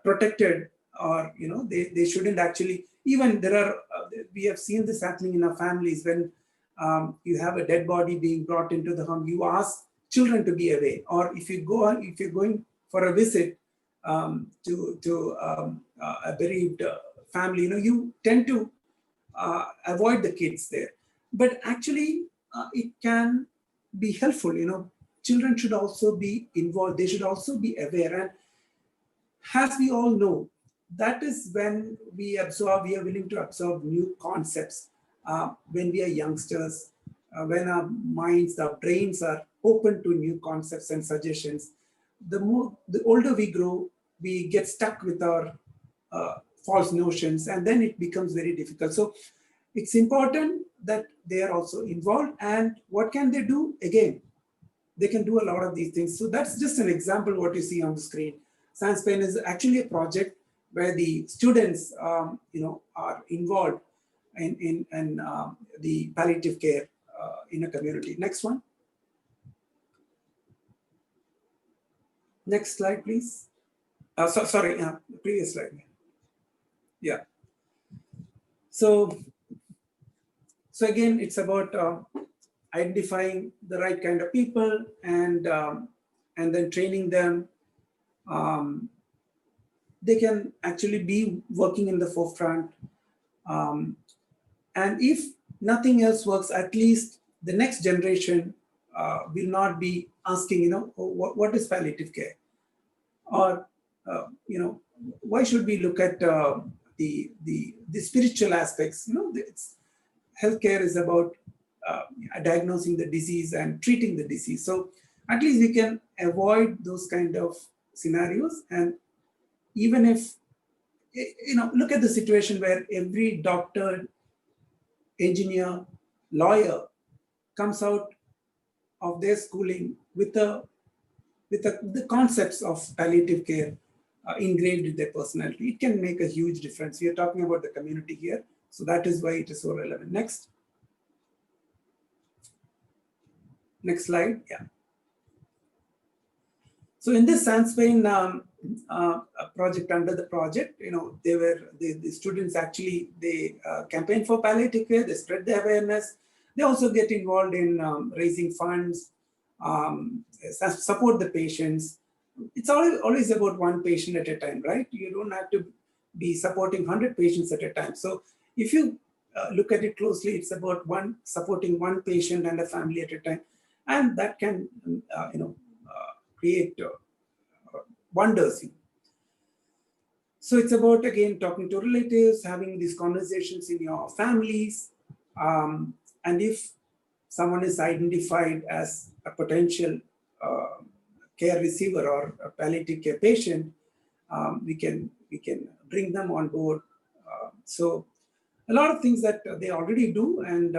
protected, or they shouldn't actually, even there are we have seen this happening in our families. When you have a dead body being brought into the home, you ask children to be away, or if you're going for a visit to a bereaved family, you tend to avoid the kids there. But actually, it can be helpful. Children should also be involved. They should also be aware. And as we all know, that is when we are willing to absorb new concepts. When we are youngsters, when our minds, our brains are open to new concepts and suggestions, the older we grow, we get stuck with our false notions, and then it becomes very difficult. So it's important that they are also involved. And what can they do? Again, they can do a lot of these things. So that's just an example what you see on the screen. SciencePain is actually a project where the students, are involved in the palliative care in a community. Next one. Next slide, please. Sorry, previous slide. Yeah. So again, it's about identifying the right kind of people, and then training them. They can actually be working in the forefront. And if nothing else works, at least the next generation will not be asking, what is palliative care? Or, why should we look at the spiritual aspects? Healthcare is about diagnosing the disease and treating the disease. So at least we can avoid those kind of scenarios. And even if, look at the situation where every doctor, engineer, lawyer comes out of their schooling with the concepts of palliative care ingrained in their personality, it can make a huge difference. We are talking about the community here, so that is why it is so relevant. Next slide. Yeah. So in this SciencePain project, under the project, the students actually, they campaign for palliative care, they spread the awareness, they also get involved in raising funds, support the patients. It's always about one patient at a time, right? You don't have to be supporting 100 patients at a time. So if you look at it closely, it's about supporting one patient and a family at a time, and that can create wonders. So it's about, again, talking to relatives, having these conversations in your families, and if someone is identified as a potential care receiver or a palliative care patient, we can bring them on board. So a lot of things that they already do, and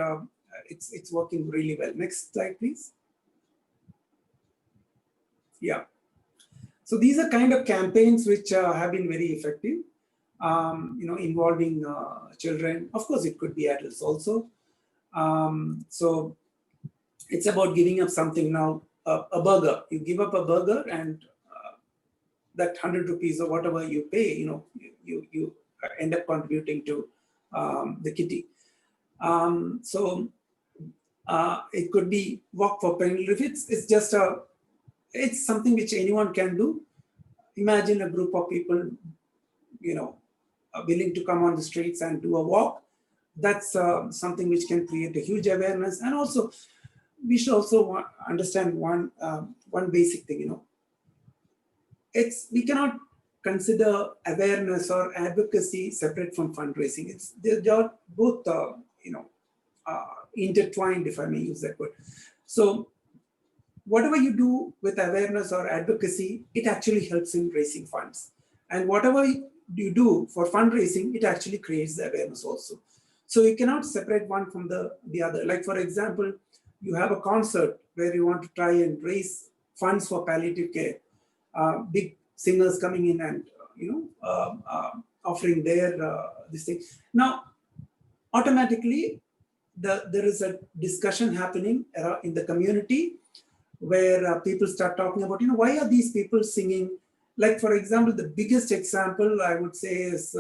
it's working really well. Next slide, please. Yeah. So these are kind of campaigns which have been very effective, involving children. Of course, it could be adults also. So it's about giving up something now, a burger. You give up a burger, and that 100 rupees or whatever you pay, you end up contributing to the kitty. So it could be walk for pain relief. It's something which anyone can do. Imagine a group of people, willing to come on the streets and do a walk. That's something which can create a huge awareness. And also, we should also understand one basic thing. We cannot consider awareness or advocacy separate from fundraising. They're both intertwined, if I may use that word. So whatever you do with awareness or advocacy, it actually helps in raising funds. And whatever you do for fundraising, it actually creates the awareness also. So you cannot separate one from the other. Like, for example, you have a concert where you want to try and raise funds for palliative care, big singers coming in and offering their this thing. Now, automatically, there is a discussion happening in the community where people start talking about, why are these people singing? Like, for example, the biggest example I would say is,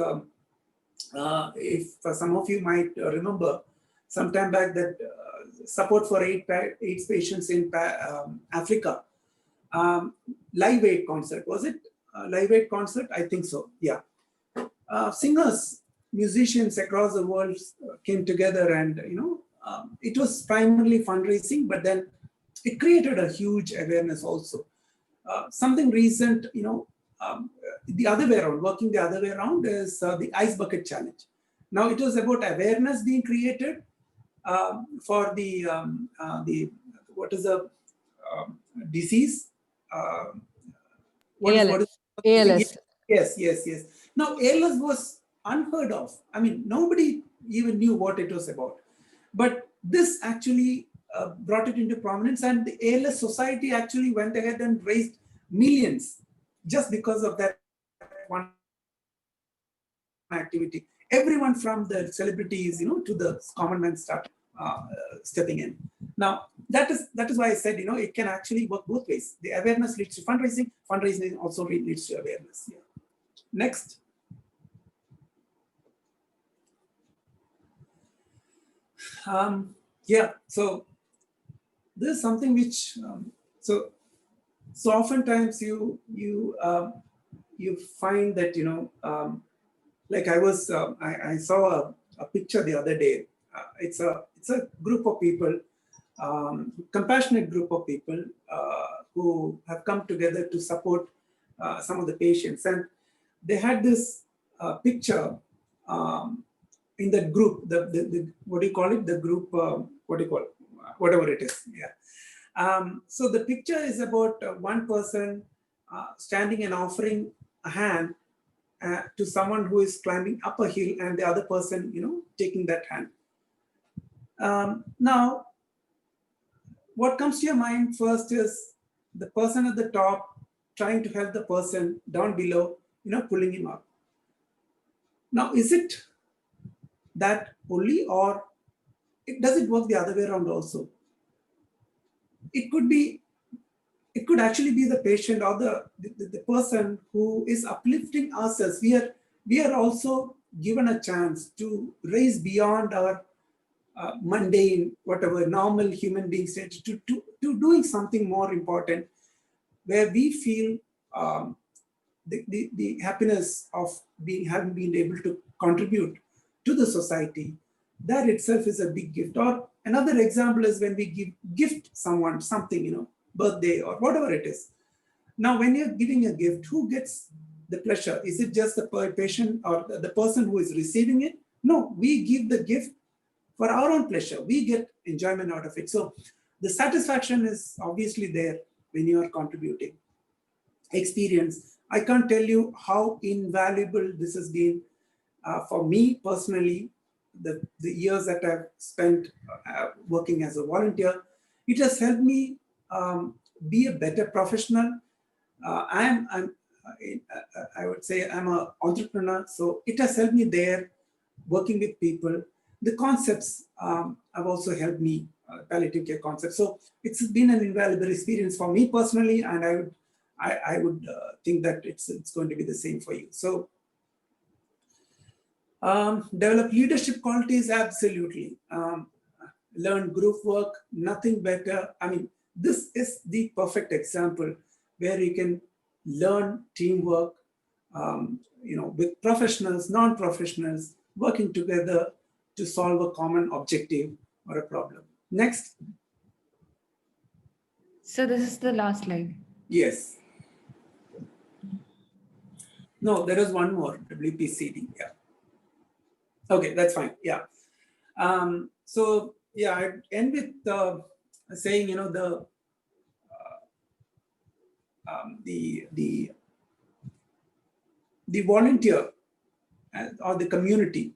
if some of you might remember, sometime back that support for AIDS patients in Africa, Live Aid concert, was it? Live Aid concert? I think so, yeah. Singers, musicians across the world came together and, it was primarily fundraising, but then it created a huge awareness also. Something recent, the other way around, working the other way around is the Ice Bucket Challenge. Now it was about awareness being created for the what is the disease? ALS. ALS. Yes. Now ALS was unheard of. I mean, nobody even knew what it was about. But this actually brought it into prominence, and the ALS Society actually went ahead and raised millions just because of that one activity. Everyone from the celebrities, to the common man start stepping in. Now, that is why I said, it can actually work both ways. The awareness leads to fundraising. Fundraising also leads to awareness. Yeah. Next. So this is something which so oftentimes you find that like I saw a picture the other day. It's a group of people, compassionate group of people who have come together to support some of the patients, and they had this picture in that group. The what do you call it? The group. What do you call it? Whatever it is. Yeah. So the picture is about one person standing and offering a hand to someone who is climbing up a hill, and the other person, taking that hand. Now, what comes to your mind first is the person at the top trying to help the person down below, pulling him up. Now, is it that only, or does it work the other way around also? It could actually be the patient or the person who is uplifting ourselves. We are also given a chance to raise beyond our mundane, whatever, normal human being state to doing something more important, where we feel the happiness of having been able to contribute to the society. That itself is a big gift. Or another example is when we gift someone something, birthday or whatever it is. Now, when you're giving a gift, who gets the pleasure? Is it just the patient or the person who is receiving it? No, we give the gift for our own pleasure. We get enjoyment out of it. So the satisfaction is obviously there when you are contributing. Experience. I can't tell you how invaluable this has been for me personally. The years that I've spent working as a volunteer, it has helped me be a better professional. I would say I'm an entrepreneur, so it has helped me there, working with people. The concepts have also helped me, palliative care concepts. So it's been an invaluable experience for me personally, and I would think that it's going to be the same for you. So develop leadership qualities, absolutely. Learn group work, nothing better. I mean, this is the perfect example where you can learn teamwork, with professionals, non-professionals, working together to solve a common objective or a problem. Next. So this is the last slide. Yes. No, there is one more, WPCD, yeah. Okay, that's fine, yeah. So, yeah, I end with saying, the volunteer or the community,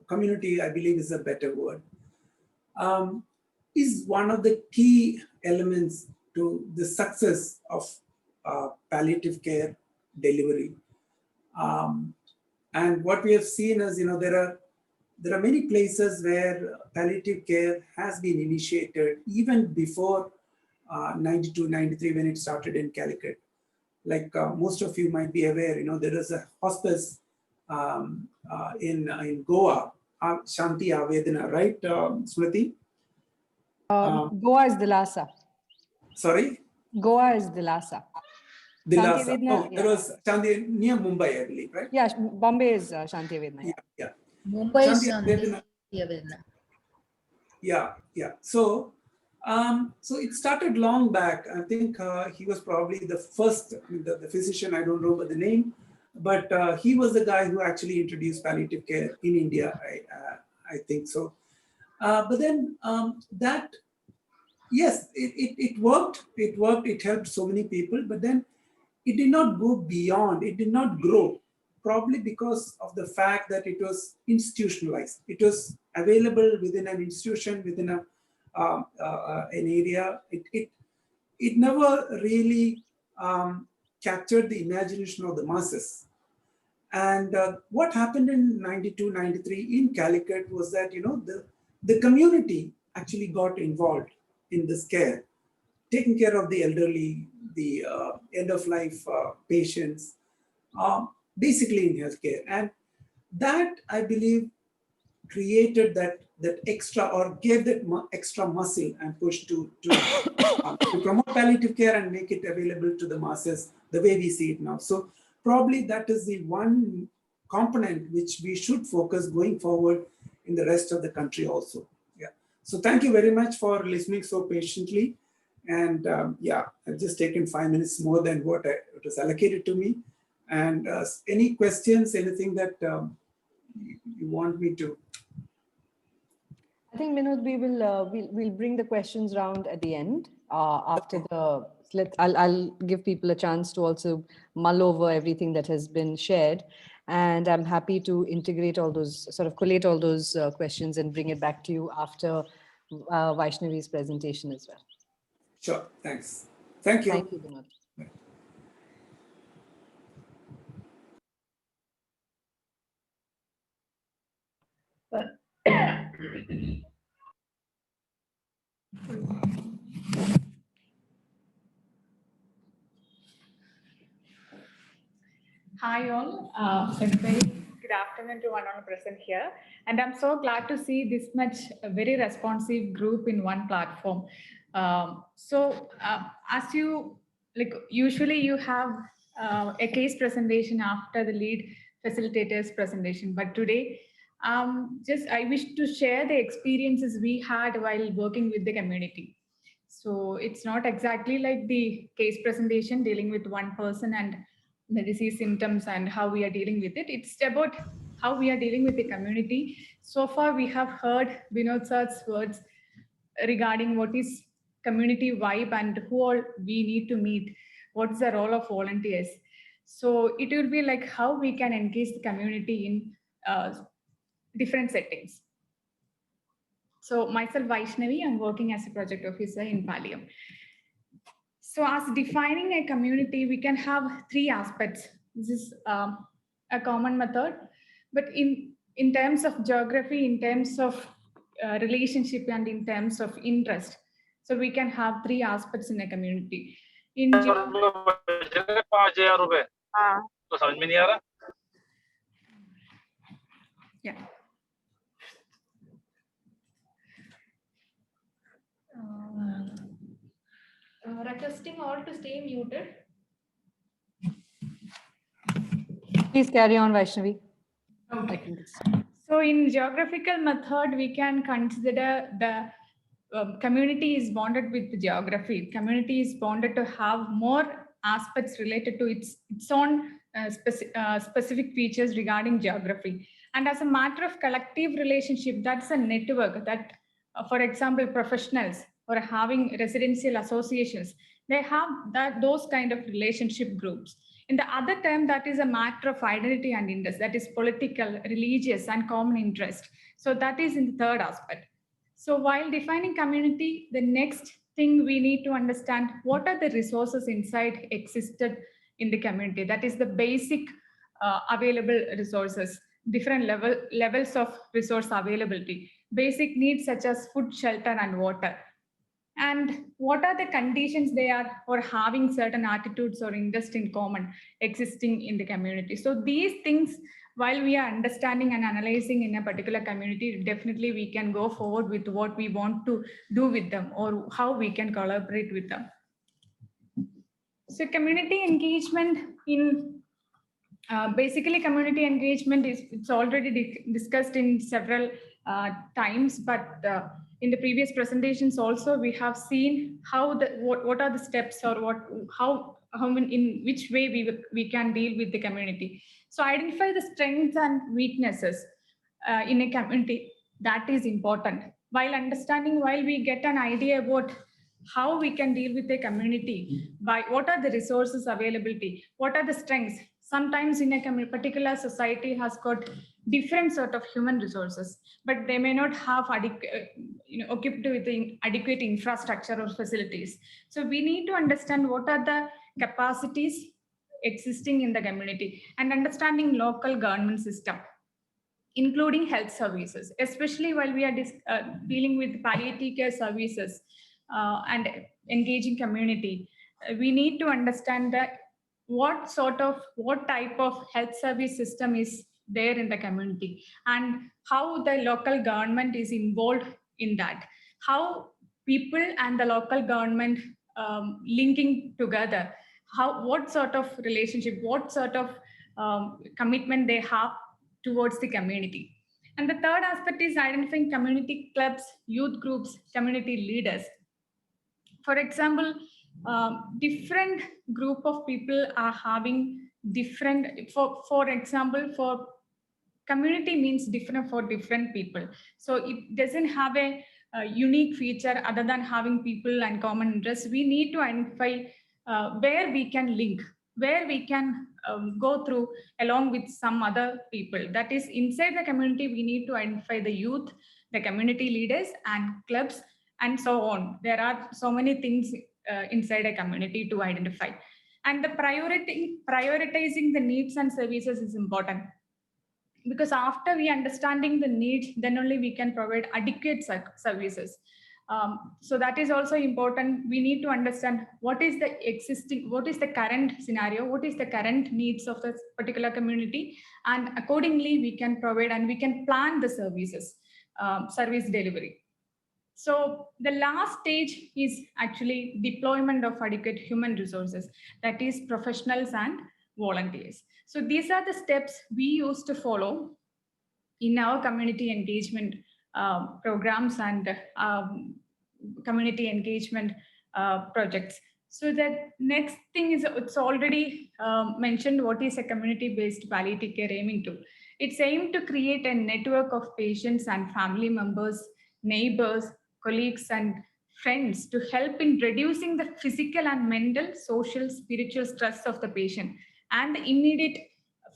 community, I believe is a better word, is one of the key elements to the success of palliative care delivery. And what we have seen is, there are many places where palliative care has been initiated even before 92, 93 when it started in Calicut. Like most of you might be aware, there is a hospice in Goa, Shanti Avedana, right, Smriti? Goa is Dilasa. Sorry? Goa is Dilasa. Dilasa. Vedna, Oh, yeah. there was Shanti near Mumbai, I believe, right? Yeah, Bombay is Shanti Vedna. Yeah. Mumbai is Shanti Avedana. Avedana. Yeah. So it started long back. I think he was probably the first, the physician, I don't remember the name, but he was the guy who actually introduced palliative care in India, I think so. But then that, yes, it worked. It helped so many people, but then it did not go beyond, it did not grow, probably because of the fact that it was institutionalized. It was available within an institution, within an area. It never really captured the imagination of the masses. And what happened in 92, 93 in Calicut was that, the community actually got involved in this care, taking care of the elderly, the end-of-life patients, basically in healthcare. And that, I believe, created that extra, or gave that extra muscle and push to promote palliative care and make it available to the masses the way we see it now. So probably that is the one component which we should focus going forward in the rest of the country also. Yeah. So thank you very much for listening so patiently. And I've just taken 5 minutes more than what it was allocated to me. And any questions, anything that you want me to? I think, Vinod, we'll bring the questions round at the end after the. I'll give people a chance to also mull over everything that has been shared, and I'm happy to integrate all those, sort of collate all those questions and bring it back to you after Vaishnavi's presentation as well. Sure, thanks. Thank you. Thank you, Vinod. Hi all, a very good afternoon to one present here, and I'm so glad to see this much very responsive group in one platform. As you usually you have a case presentation after the lead facilitator's presentation, but today I wish to share the experiences we had while working with the community. So it's not exactly like the case presentation dealing with one person and the disease symptoms and how we are dealing with it. It's about how we are dealing with the community. So far, we have heard Vinod sir's words regarding what is community vibe and who all we need to meet. What's the role of volunteers? So it will be like how we can engage the community in different settings. So myself, Vaishnavi, I'm working as a project officer in Pallium. So as defining a community, we can have three aspects. This is a common method, but in terms of geography, in terms of relationship, and in terms of interest, so we can have three aspects in a community. Yeah. Requesting all to stay muted. Please carry on, Vaishnavi. Okay. So in geographical method, we can consider the community is bonded with the geography. Community is bonded to have more aspects related to its own specific features regarding geography. And as a matter of collective relationship, that's a network that, for example, professionals or having residential associations, they have those kind of relationship groups. In the other term, that is a matter of identity and interest, that is political, religious, and common interest. So that is in the third aspect. So while defining community, the next thing we need to understand what are the resources inside existed in the community. That is the basic available resources, different levels of resource availability, basic needs such as food, shelter, and water. And what are the conditions they are for having certain attitudes or interest in common existing in the community. So these things, while we are understanding and analyzing in a particular community, definitely we can go forward with what we want to do with them or how we can collaborate with them. So community engagement in basically community engagement is it's already discussed in several times, but in the previous presentations also we have seen how what are the steps or how in which way we can deal with the community. So identify the strengths and weaknesses in a community, that is important. While we get an idea about how we can deal with the community, by what are the resources availability, what are the strengths. Sometimes in a particular society has got different sort of human resources, but they may not have equipped with the adequate infrastructure or facilities. So we need to understand what are the capacities existing in the community and understanding local government system, including health services, especially while we are dealing with palliative care services and engaging community. We need to understand that what type of health service system is there in the community and how the local government is involved in that, how people and the local government linking together, what sort of relationship, what sort of commitment they have towards the community. And the third aspect is identifying community clubs, youth groups, community leaders. For example, different group of people are having different, for example, for community means different for different people. So it doesn't have a unique feature other than having people and common interests. We need to identify where we can link, where we can go through along with some other people. That is, inside the community, we need to identify the youth, the community leaders and clubs, and so on. There are so many things inside a community to identify. And the prioritizing the needs and services is important, because after we understanding the needs, then only we can provide adequate services. So that is also important. We need to understand what is the current scenario, what is the current needs of this particular community, and accordingly we can provide and we can plan the services, service delivery. So the last stage is actually deployment of adequate human resources, that is professionals and volunteers. So these are the steps we used to follow in our community engagement programs and community engagement projects. So the next thing is, it's already mentioned what is a community-based palliative care aiming to. It's aimed to create a network of patients and family members, neighbors, colleagues, and friends to help in reducing the physical and mental, social, spiritual stress of the patient and the immediate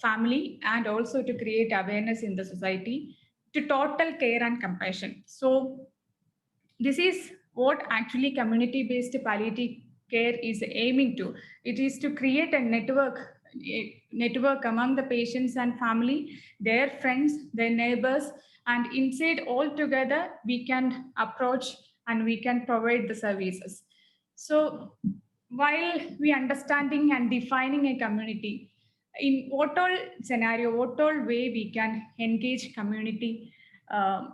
family, and also to create awareness in the society to total care and compassion. So this is what actually community-based palliative care is aiming to. It is to create a network among the patients and family, their friends, their neighbors, and inside all together we can approach and we can provide the services. So while we understanding and defining a community, in what all scenario, what all way we can engage community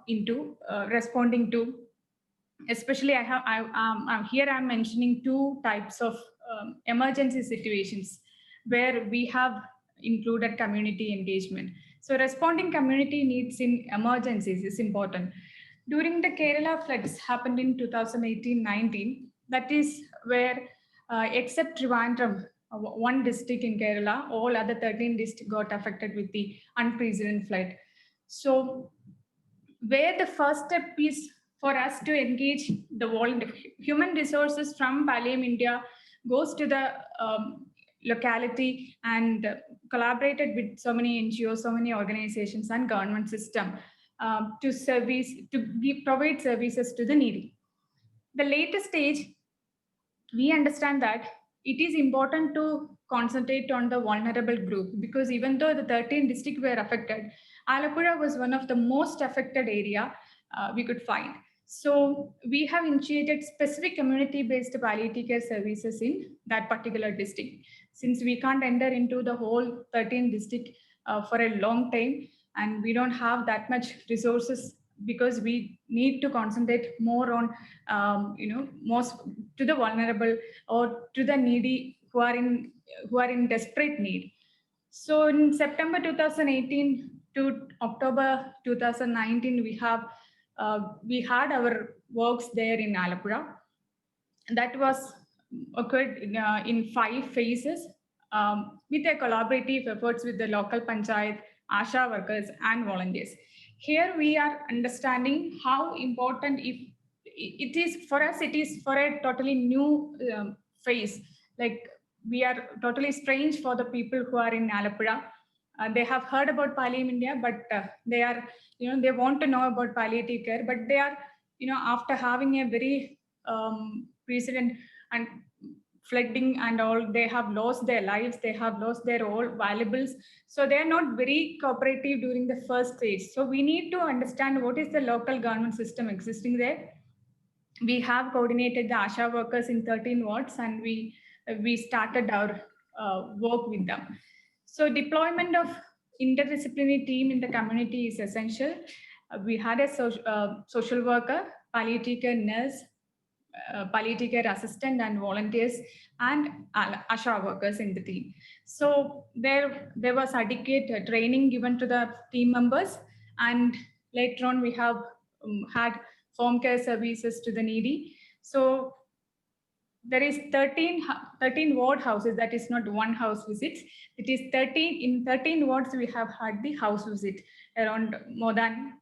into responding to, especially I'm mentioning two types of emergency situations where we have included community engagement. So responding community needs in emergencies is important. During the Kerala floods happened in 2018-19, that is where except Trivandrum, one district in Kerala, all other 13 districts got affected with the unprecedented flood. So where the first step is for us to engage the human resources from Pallium India goes to the locality and collaborated with so many NGOs, so many organizations and government system to provide services to the needy. the later stage, we understand that it is important to concentrate on the vulnerable group, because even though the 13 districts were affected, Alappuzha was one of the most affected area we could find. So we have initiated specific community-based palliative care services in that particular district. Since we can't enter into the whole 13 district for a long time, and we don't have that much resources, because we need to concentrate more on, most to the vulnerable or to the needy who are in desperate need. So in September 2018 to October 2019, we had our works there in Alappuzha. That was occurred in 5 phases, with a collaborative efforts with the local panchayat, ASHA workers, and volunteers. Here we are understanding how important it is for us. It is for a totally new phase. Like, we are totally strange for the people who are in Alappuzha. They have heard about Pallium India, but they are, they want to know about palliative care, but they are, after having a very precedent and flooding and all, they have lost their lives, they have lost their all valuables. So they are not very cooperative during the first stage. So we need to understand what is the local government system existing there. We have coordinated the ASHA workers in 13 wards, and we started our work with them. So deployment of interdisciplinary team in the community is essential. We had a social worker, palliative care nurse, palliative care assistant, and volunteers, and ASHA workers in the team. So there was adequate training given to the team members, and later on we have had home care services to the needy. So there is 13 ward houses. That is not one house visits. It is 13 in 13 wards. We have had the house visit around more than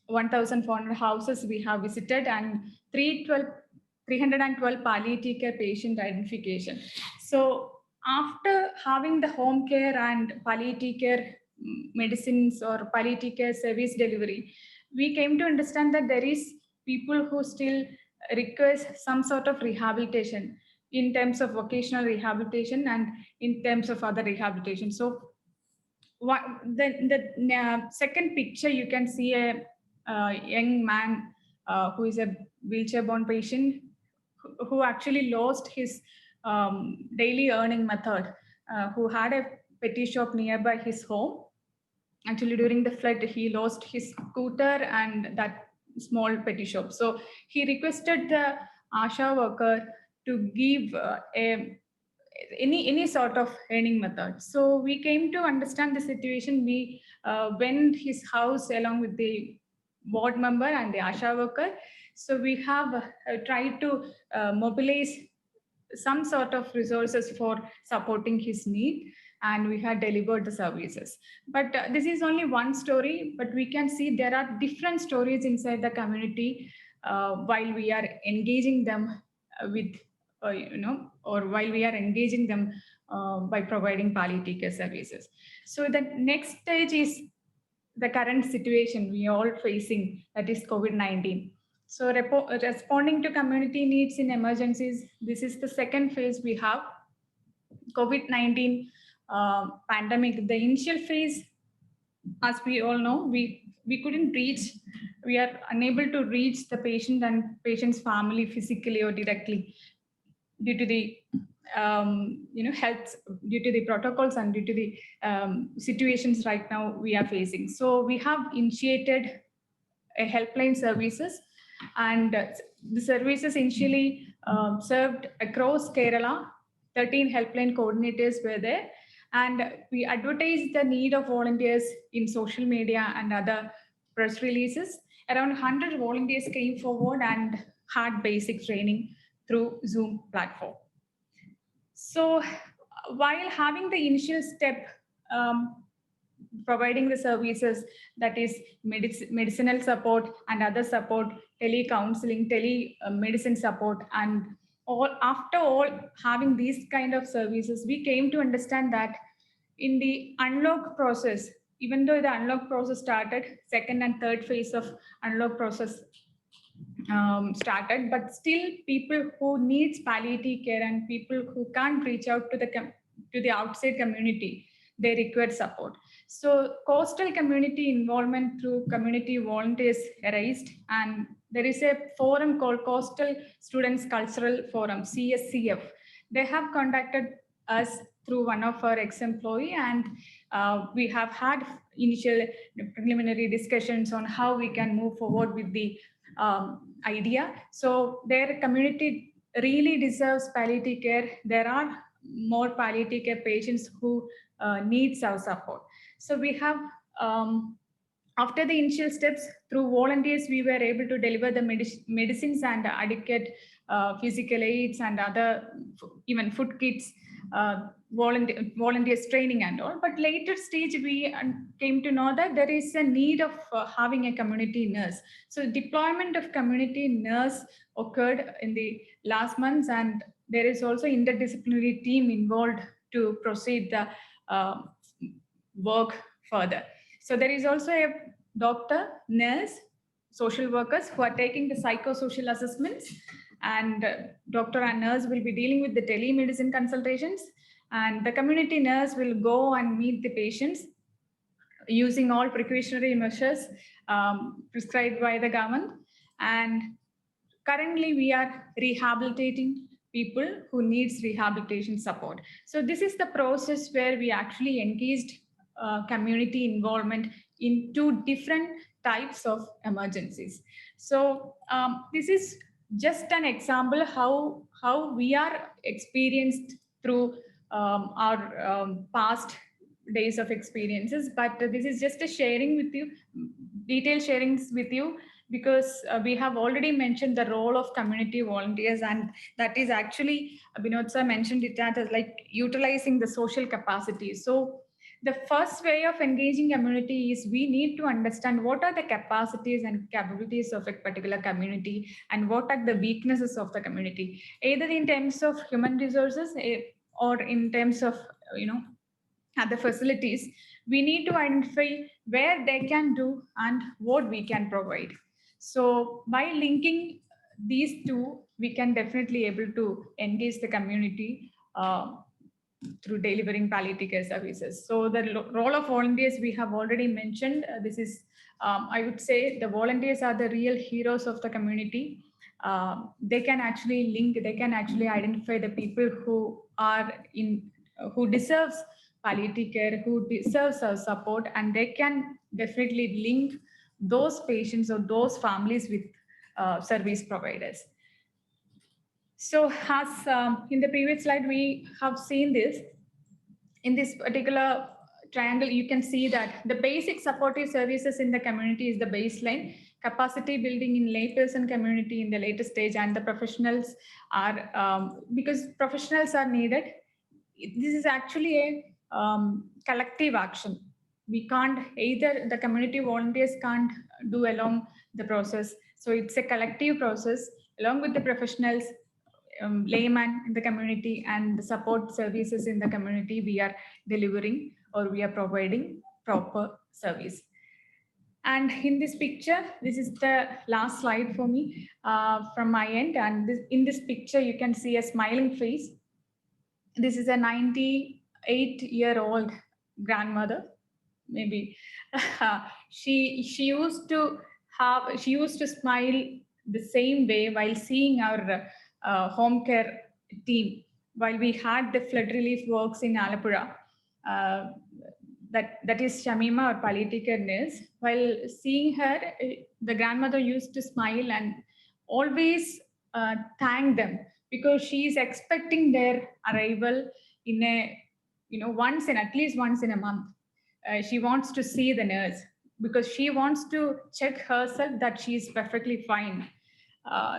1,400 houses we have visited, and 312 palliative care patient identification. So after having the home care and palliative care medicines or palliative care service delivery, we came to understand that there is people who still request some sort of rehabilitation in terms of vocational rehabilitation and in terms of other rehabilitation. So the second picture, you can see a young man who is a wheelchair-bound patient who actually lost his daily earning method, who had a petty shop nearby his home. Actually, during the flood, he lost his scooter and that small petty shop. So he requested the ASHA worker to give any sort of earning method. So we came to understand the situation. We went his house along with the board member and the ASHA worker. So we have tried to mobilize some sort of resources for supporting his need, and we had delivered the services. But this is only one story, but we can see there are different stories inside the community while we are engaging them with, or while we are engaging them by providing palliative care services. So the next stage is the current situation we are all facing, that is COVID-19. So responding to community needs in emergencies, this is the second phase we have. COVID-19 pandemic, the initial phase, as we all know, we couldn't reach, we are unable to reach the patient and patient's family physically or directly due to the health, due to the protocols and due to the situations right now we are facing. So we have initiated a helpline services, and the services initially served across Kerala. 13 helpline coordinators were there, and we advertised the need of volunteers in social media and other press releases. Around 100 volunteers came forward and had basic training through Zoom platform. So while having the initial step, providing the services, that is medicinal support and other support, tele-counseling, tele-medicine support, and after all having these kind of services, we came to understand that in the unlock process, even though the unlock process started, second and third phase of unlock process started, but still people who needs palliative care and people who can't reach out to the outside community, they require support. So coastal community involvement through community volunteers arised, and there is a forum called Coastal Students Cultural Forum, CSCF. They have contacted us through one of our ex-employee, and we have had initial preliminary discussions on how we can move forward with the idea. So their community really deserves palliative care. There are more palliative care patients who needs our support. So we have, after the initial steps, through volunteers, we were able to deliver the medicines and adequate physical aids and other, even food kits, volunteers training and all. But later stage, we came to know that there is a need of having a community nurse. So deployment of community nurse occurred in the last months, and there is also interdisciplinary team involved to proceed the work further. So there is also a doctor, nurse, social workers who are taking the psychosocial assessments, and doctor and nurse will be dealing with the telemedicine consultations, and the community nurse will go and meet the patients using all precautionary measures prescribed by the government. And currently we are rehabilitating people who needs rehabilitation support. So this is the process where we actually engaged community involvement in two different types of emergencies. So this is just an example how we are experienced through our past days of experiences, but this is just a sharing with you, detailed sharings with you, because we have already mentioned the role of community volunteers, and that is actually, Binod sir mentioned it as like utilizing the social capacity. So the first way of engaging community is we need to understand what are the capacities and capabilities of a particular community and what are the weaknesses of the community, either in terms of human resources or in terms of, other facilities. We need to identify where they can do and what we can provide. So by linking these two, we can definitely able to engage the community through delivering palliative care services. So the role of volunteers we have already mentioned. This is, I would say, the volunteers are the real heroes of the community. They can actually link, they can actually identify the people who are who deserves palliative care, who deserves our support, and they can definitely link those patients or those families with service providers. So as in the previous slide, we have seen this. In this particular triangle, you can see that the basic supportive services in the community is the baseline, capacity building in layperson community in the later stage, and the professionals are, because professionals are needed. This is actually a collective action. We can't, either the community volunteers can't do along the process. So it's a collective process along with the professionals, layman in the community, and the support services in the community. We are delivering or we are providing proper service. And in this picture, this is the last slide for me from my end. And in this picture, you can see a smiling face. This is a 98-year-old grandmother, maybe. She used to smile the same way while seeing our home care team while we had the flood relief works in Alapura. That is Shamima, or palliative care nurse. While seeing her, the grandmother used to smile and always thank them, because she is expecting their arrival in a, at least once in a month. She wants to see the nurse because she wants to check herself that she is perfectly fine.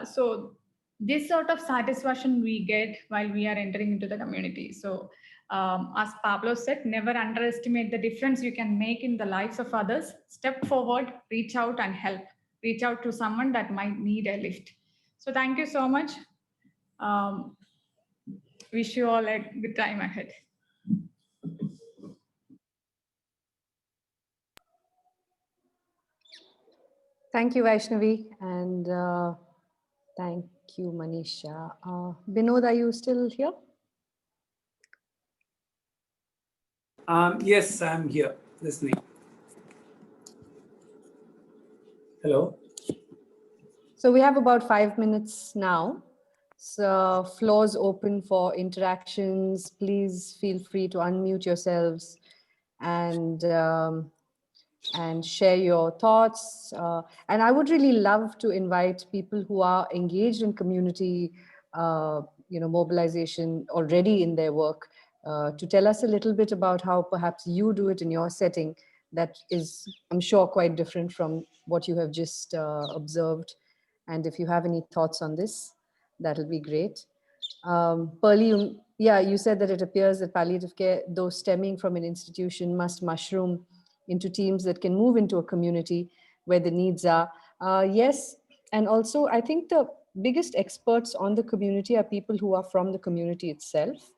So this sort of satisfaction we get while we are entering into the community. So as Pablo said, never underestimate the difference you can make in the lives of others. Step forward, reach out and help. Reach out to someone that might need a lift. So thank you so much. Wish you all a good time ahead. Thank you, Vaishnavi, and thank you, Manisha. Binod, are you still here? Yes, I'm here listening. Hello. So we have about 5 minutes now. So floor's open for interactions. Please feel free to unmute yourselves and share your thoughts. And I would really love to invite people who are engaged in community, mobilization already in their work, to tell us a little bit about how perhaps you do it in your setting. That is, I'm sure, quite different from what you have just observed. And if you have any thoughts on this, that'll be great. Pearlie, you said that it appears that palliative care, though stemming from an institution, must mushroom into teams that can move into a community where the needs are. Yes, and also I think the biggest experts on the community are people who are from the community itself.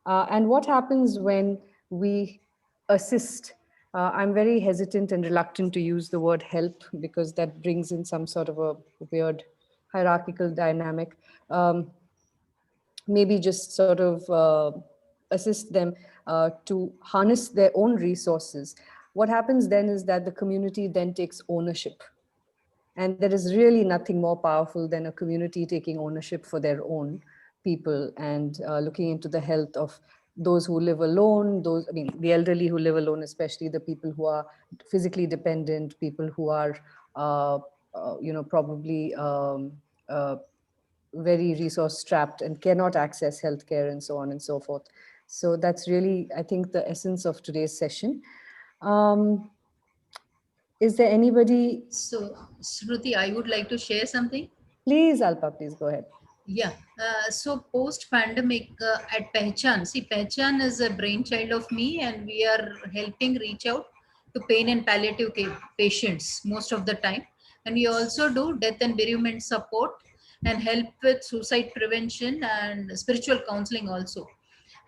And what happens when we assist? I'm very hesitant and reluctant to use the word help because that brings in some sort of a weird hierarchical dynamic. Maybe just sort of assist them to harness their own resources. What happens then is that the community then takes ownership. And there is really nothing more powerful than a community taking ownership for their own people and looking into the health of those who live alone, the elderly who live alone, especially the people who are physically dependent, people who are, probably very resource strapped and cannot access healthcare and so on and so forth. So that's really, I think, the essence of today's session. Is there anybody? So, Shruti, I would like to share something. Please, Alpa, please go ahead. Yeah. So post-pandemic at Pehchan, see, Pehchan is a brainchild of me, and we are helping reach out to pain and palliative care patients most of the time. And we also do death and bereavement support and help with suicide prevention and spiritual counseling also.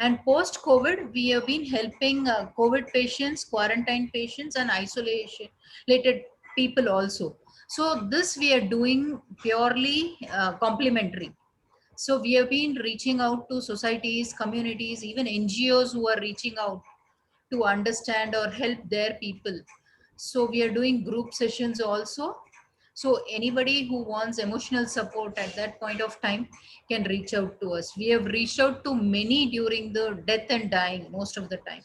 And post-COVID, we have been helping COVID patients, quarantine patients, and isolated people also. So this we are doing purely complementary. So we have been reaching out to societies, communities, even NGOs who are reaching out to understand or help their people. So we are doing group sessions also. So anybody who wants emotional support at that point of time can reach out to us. We have reached out to many during the death and dying most of the time,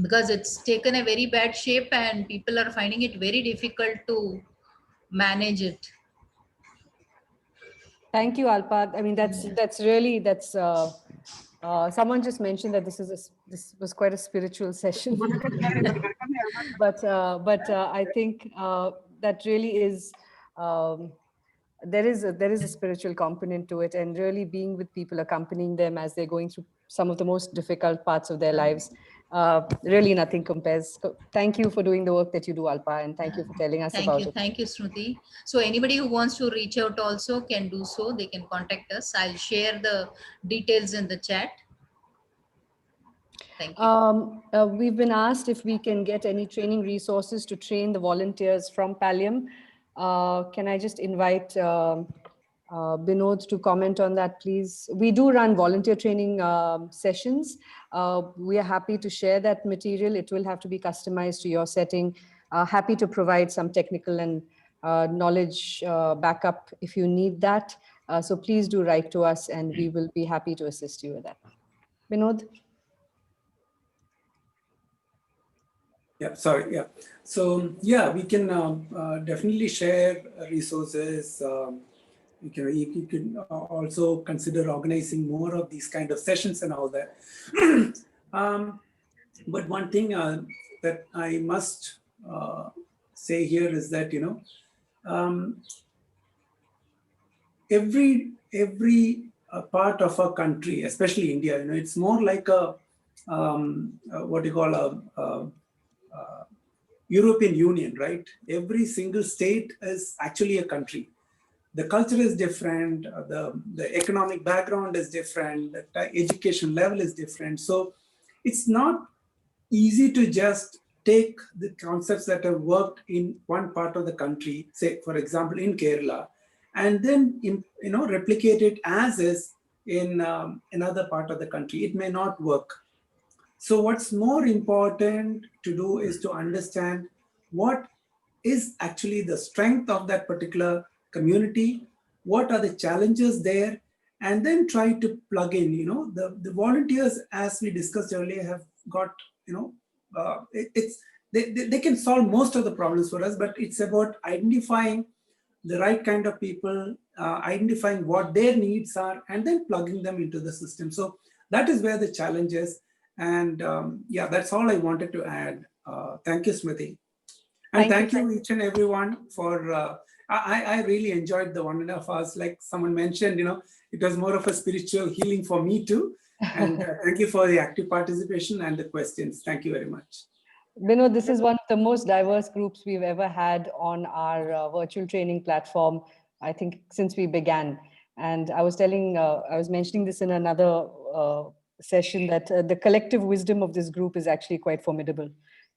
because it's taken a very bad shape and people are finding it very difficult to manage it. Thank you, Alpa. I mean, that's really someone just mentioned that this was quite a spiritual session, but I think that really is. There is a spiritual component to it, and really being with people, accompanying them as they're going through some of the most difficult parts of their lives. Really nothing compares. So thank you for doing the work that you do, Alpa, and thank you for telling us about it. Thank you, Shruti. So anybody who wants to reach out also can do so. They can contact us. I'll share the details in the chat. Thank you. We've been asked if we can get any training resources to train the volunteers from Pallium. Can I just invite Binod to comment on that, please? We do run volunteer training sessions. We are happy to share that material. It will have to be customized to your setting. Happy to provide some technical and knowledge backup if you need that. So please do write to us and we will be happy to assist you with that. Binod? Yeah, sorry. Yeah. So yeah, we can definitely share resources. You can also consider organizing more of these kind of sessions and all that. But one thing that I must say here is that, every part of our country, especially India, it's more like a what you call a European Union, right? Every single state is actually a country. The culture is different, the economic background is different, the education level is different. So it's not easy to just take the concepts that have worked in one part of the country, say, for example, in Kerala, and then, replicate it as is in another part of the country. It may not work. So what's more important to do is to understand what is actually the strength of that particular community, what are the challenges there, and then try to plug in. The volunteers, as we discussed earlier, have got, they can solve most of the problems for us, but it's about identifying the right kind of people, identifying what their needs are, and then plugging them into the system. So that is where the challenge is. And yeah, that's all I wanted to add. Thank you, Smriti. And thank you each and everyone for, I really enjoyed the 1.5 hours. Like someone mentioned, it was more of a spiritual healing for me too. And thank you for the active participation and the questions. Thank you very much. Binod, this is one of the most diverse groups we've ever had on our virtual training platform, I think, since we began. And I was mentioning this in another session that the collective wisdom of this group is actually quite formidable.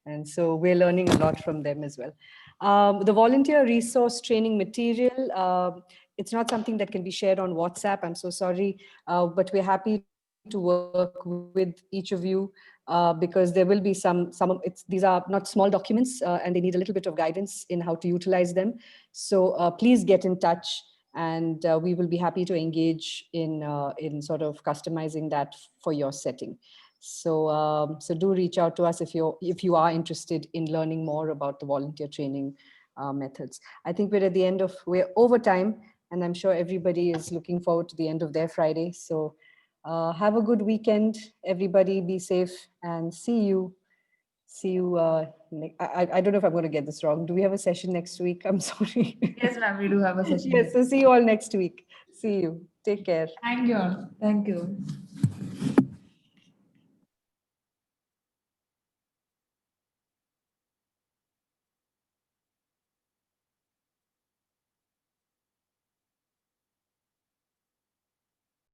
And so we're learning a lot from them as well. The volunteer resource training material, it's not something that can be shared on WhatsApp. I'm so sorry, but we're happy to work with each of you because there will be these are not small documents and they need a little bit of guidance in how to utilize them. So please get in touch and we will be happy to engage in sort of customizing that for your setting. So do reach out to us if you are interested in learning more about the volunteer training methods. I think we're over time, and I'm sure everybody is looking forward to the end of their Friday. So have a good weekend, everybody. Be safe and see you. I don't know if I'm going to get this wrong. Do we have a session next week? I'm sorry. Yes, ma'am, we do have a session. Yes, so see you all next week. See you. Take care. Thank you all. Thank you.